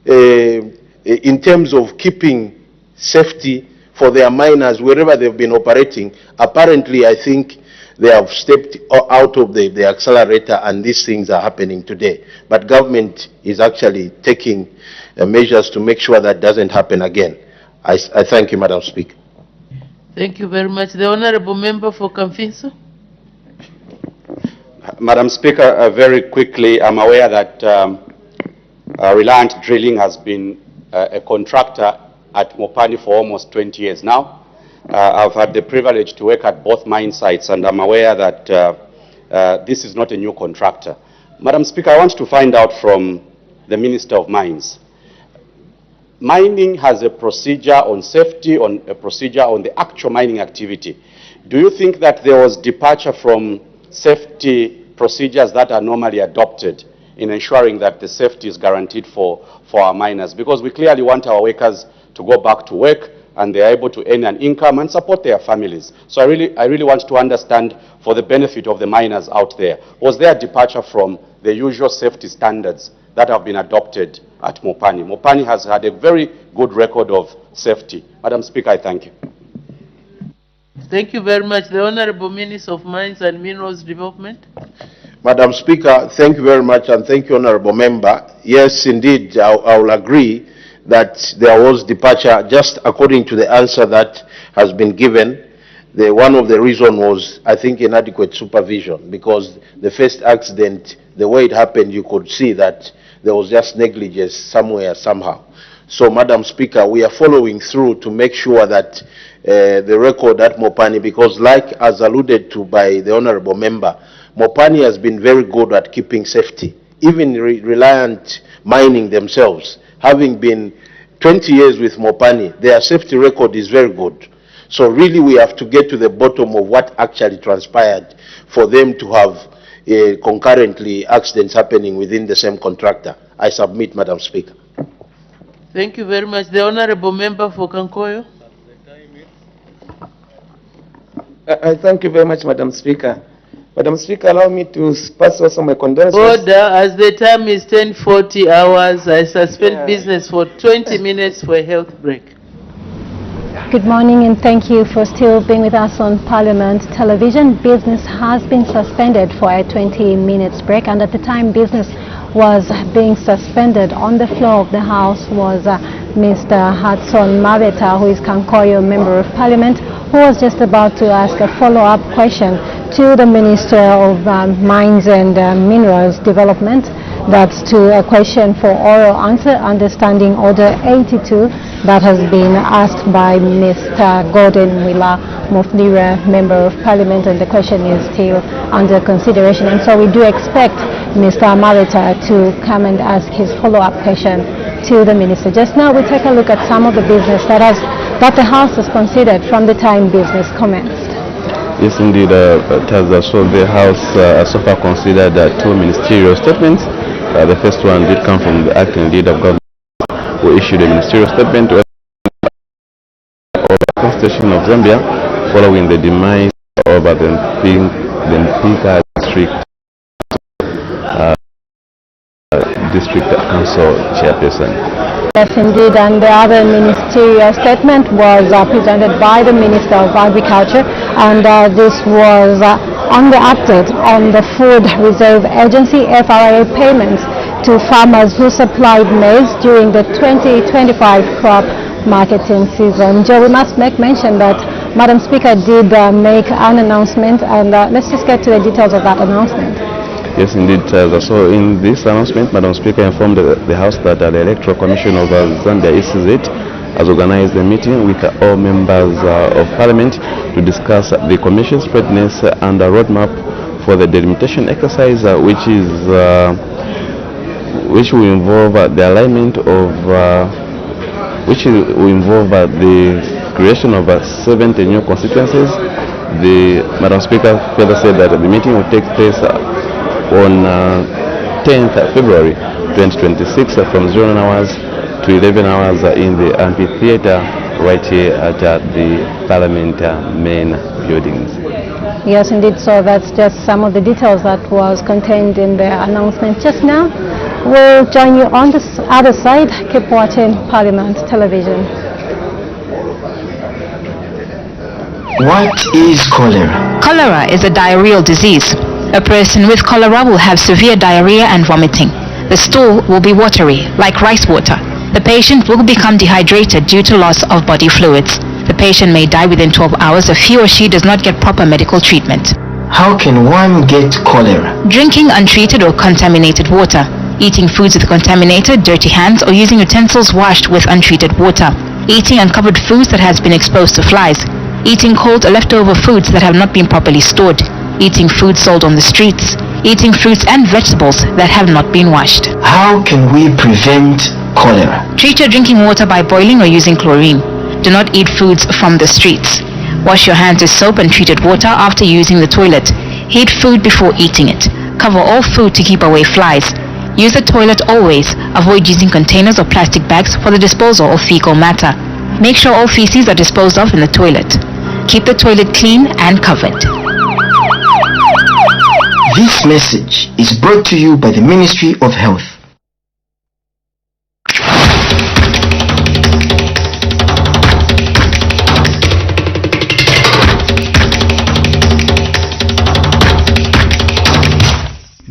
in terms of keeping safety for their miners wherever they've been operating. Apparently, I think they have stepped out of the accelerator, and these things are happening today. But government is actually taking measures to make sure that doesn't happen again. I thank you, Madam Speaker. Thank you very much. The Honorable Member for Kamfinso. Madam Speaker, very quickly, I'm aware that Reliant Drilling has been a contractor at Mopani for almost 20 years now. I've had the privilege to work at both mine sites, and I'm aware that this is not a new contractor. Madam Speaker, I want to find out from the Minister of Mines. Mining has a procedure on safety, on a procedure on the actual mining activity. Do you think that there was departure from safety procedures that are normally adopted in ensuring that the safety is guaranteed for our miners? Because we clearly want our workers to go back to work and they are able to earn an income and support their families. So I really want to understand, for the benefit of the miners out there, was there a departure from the usual safety standards that have been adopted at Mopani? Mopani has had a very good record of safety. Madam Speaker, I thank you. Thank you very much. The Honorable Minister of Mines and Minerals Development. Madam Speaker, thank you very much, and thank you, Honorable Member. Yes, indeed, I will agree that there was departure, just according to the answer that has been given. One of the reasons was, I think, inadequate supervision, because the first accident, the way it happened, you could see that there was just negligence somewhere, somehow. So, Madam Speaker, we are following through to make sure that the record at Mopani, because like as alluded to by the Honorable Member, Mopani has been very good at keeping safety. Even Reliant Mining themselves, having been 20 years with Mopani, their safety record is very good. So really we have to get to the bottom of what actually transpired for them to have concurrently accidents happening within the same contractor. I submit, Madam Speaker. Thank you very much. The Honorable Member for Kankoyo. I thank you very much, Madam Speaker. Madam Speaker, allow me to pass also my condolences. Order, as the time is 10:40 hours, I suspend business for 20 minutes for a health break. Good morning and thank you for still being with us on Parliament Television. Business has been suspended for a 20 minutes break, and at the time business was being suspended, on the floor of the House was Mr. Hudson Mabeta, who is Kankoyo Member of Parliament, who was just about to ask a follow-up question to the Minister of Mines and Minerals Development. That's to a question for oral answer, understanding Order 82, that has been asked by Mr. Gordon Willa Muflira, Member of Parliament, and the question is still under consideration. And so we do expect Mr. Mabeta to come and ask his follow-up question to the Minister. Just now we take a look at some of the business that the House has considered from the time business commenced. Yes, indeed, so the House so far considered two ministerial statements. The first one did come from the acting leader of government, who issued a ministerial statement of the Constitution of Zambia following the demise of the Mpika district council chairperson. Yes, indeed, and the other ministerial statement was presented by the Minister of Agriculture, and this was on the update on the Food Reserve Agency FRA payments to farmers who supplied maize during the 2025 crop marketing season. Joe, we must make mention that Madam Speaker did make an announcement, and let's just get to the details of that announcement. Yes, indeed. So in this announcement, Madam Speaker informed the House that the Electoral Commission of Zambia, ECZ, has organized a meeting with all members of Parliament to discuss the Commission's readiness and a roadmap for the delimitation exercise, which will involve the alignment of, the creation of 70 new constituencies. Madam Speaker further said that the meeting will take place on 10th February 2026 from 09 hours to 11 hours in the amphitheater right here at the Parliament main buildings. Yes, indeed. So that's just some of the details that was contained in the announcement just now. We'll join you on this other side. Keep watching Parliament Television. What is cholera? Cholera is a diarrheal disease. A person with cholera will have severe diarrhea and vomiting. The stool will be watery, like rice water. The patient will become dehydrated due to loss of body fluids. The patient may die within 12 hours if he or she does not get proper medical treatment. How can one get cholera? Drinking untreated or contaminated water, eating foods with contaminated, dirty hands, or using utensils washed with untreated water, eating uncovered foods that has been exposed to flies, eating cold or leftover foods that have not been properly stored, eating food sold on the streets, eating fruits and vegetables that have not been washed. How can we prevent cholera? Treat your drinking water by boiling or using chlorine. Do not eat foods from the streets. Wash your hands with soap and treated water after using the toilet. Heat food before eating it. Cover all food to keep away flies. Use the toilet always. Avoid using containers or plastic bags for the disposal of fecal matter. Make sure all feces are disposed of in the toilet. Keep the toilet clean and covered. This message is brought to you by the Ministry of Health.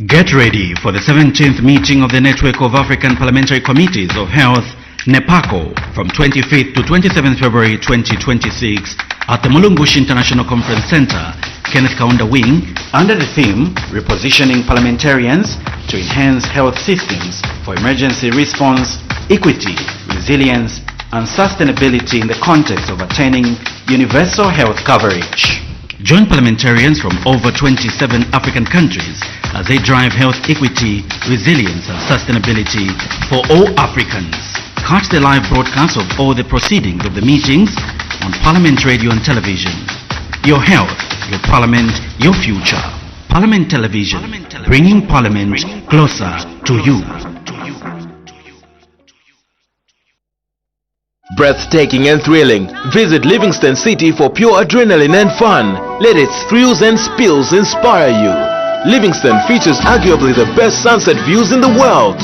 Get ready for the 17th meeting of the Network of African Parliamentary Committees of Health, NEPACO, from 25th to 27th February 2026 at the Mulungushi International Conference Center, Kenneth Kaunda Wing, under the theme Repositioning Parliamentarians to Enhance Health Systems for Emergency Response, Equity, Resilience, and Sustainability in the context of attaining universal health coverage. Join parliamentarians from over 27 African countries as they drive health equity, resilience and sustainability for all Africans. Catch the live broadcast of all the proceedings of the meetings on Parliament Radio and Television. Your health, your parliament, your future. Parliament Television, bringing Parliament closer to you. Breathtaking and thrilling. Visit Livingston City for pure adrenaline and fun. Let its thrills and spills inspire you. Livingston features arguably the best sunset views in the world.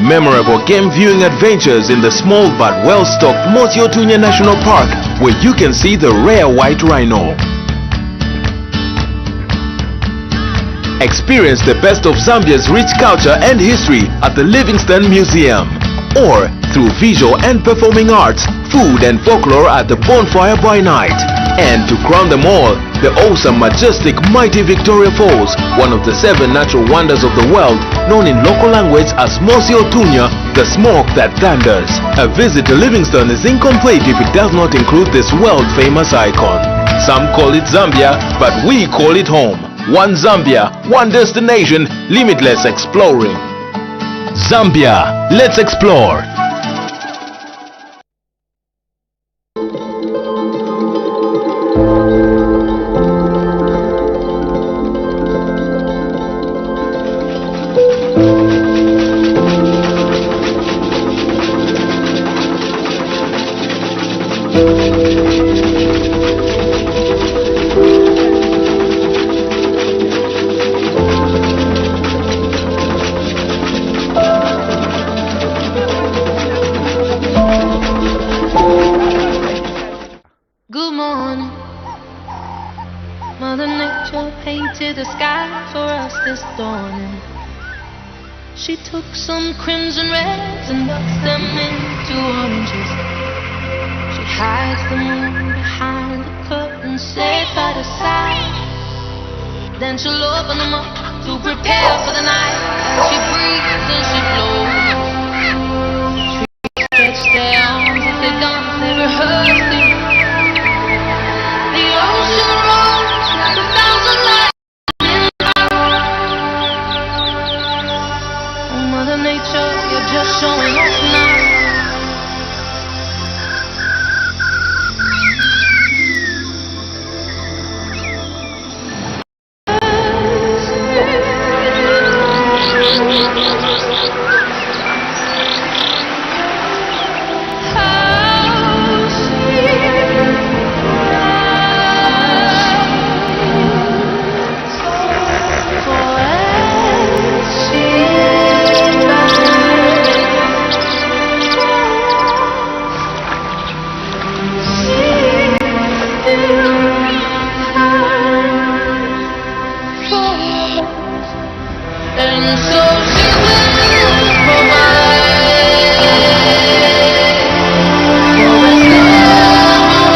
Memorable game viewing adventures in the small but well-stocked Motiotunya National Park, where you can see the rare white rhino. Experience the best of Zambia's rich culture and history at the Livingston Museum. Or through visual and performing arts, food and folklore at the Bonfire by Night. And to crown them all, the awesome, majestic, mighty Victoria Falls, one of the 7 natural wonders of the world, known in local language as Motiotunya, the smoke that thunders. A visit to Livingston is incomplete if it does not include this world-famous icon. Some call it Zambia, but we call it home. One Zambia, one destination, limitless exploring. Zambia, let's explore. Good morning. Mother Nature painted the sky for us this dawning. She took some crimson reds and ducks them into oranges. She hides the moon behind the curtain, safe out of sight. Then she'll open them up to prepare for the night. As she breathes and she blows. Trees stretch their arms as they dance, they rehearse their just showing us now. And so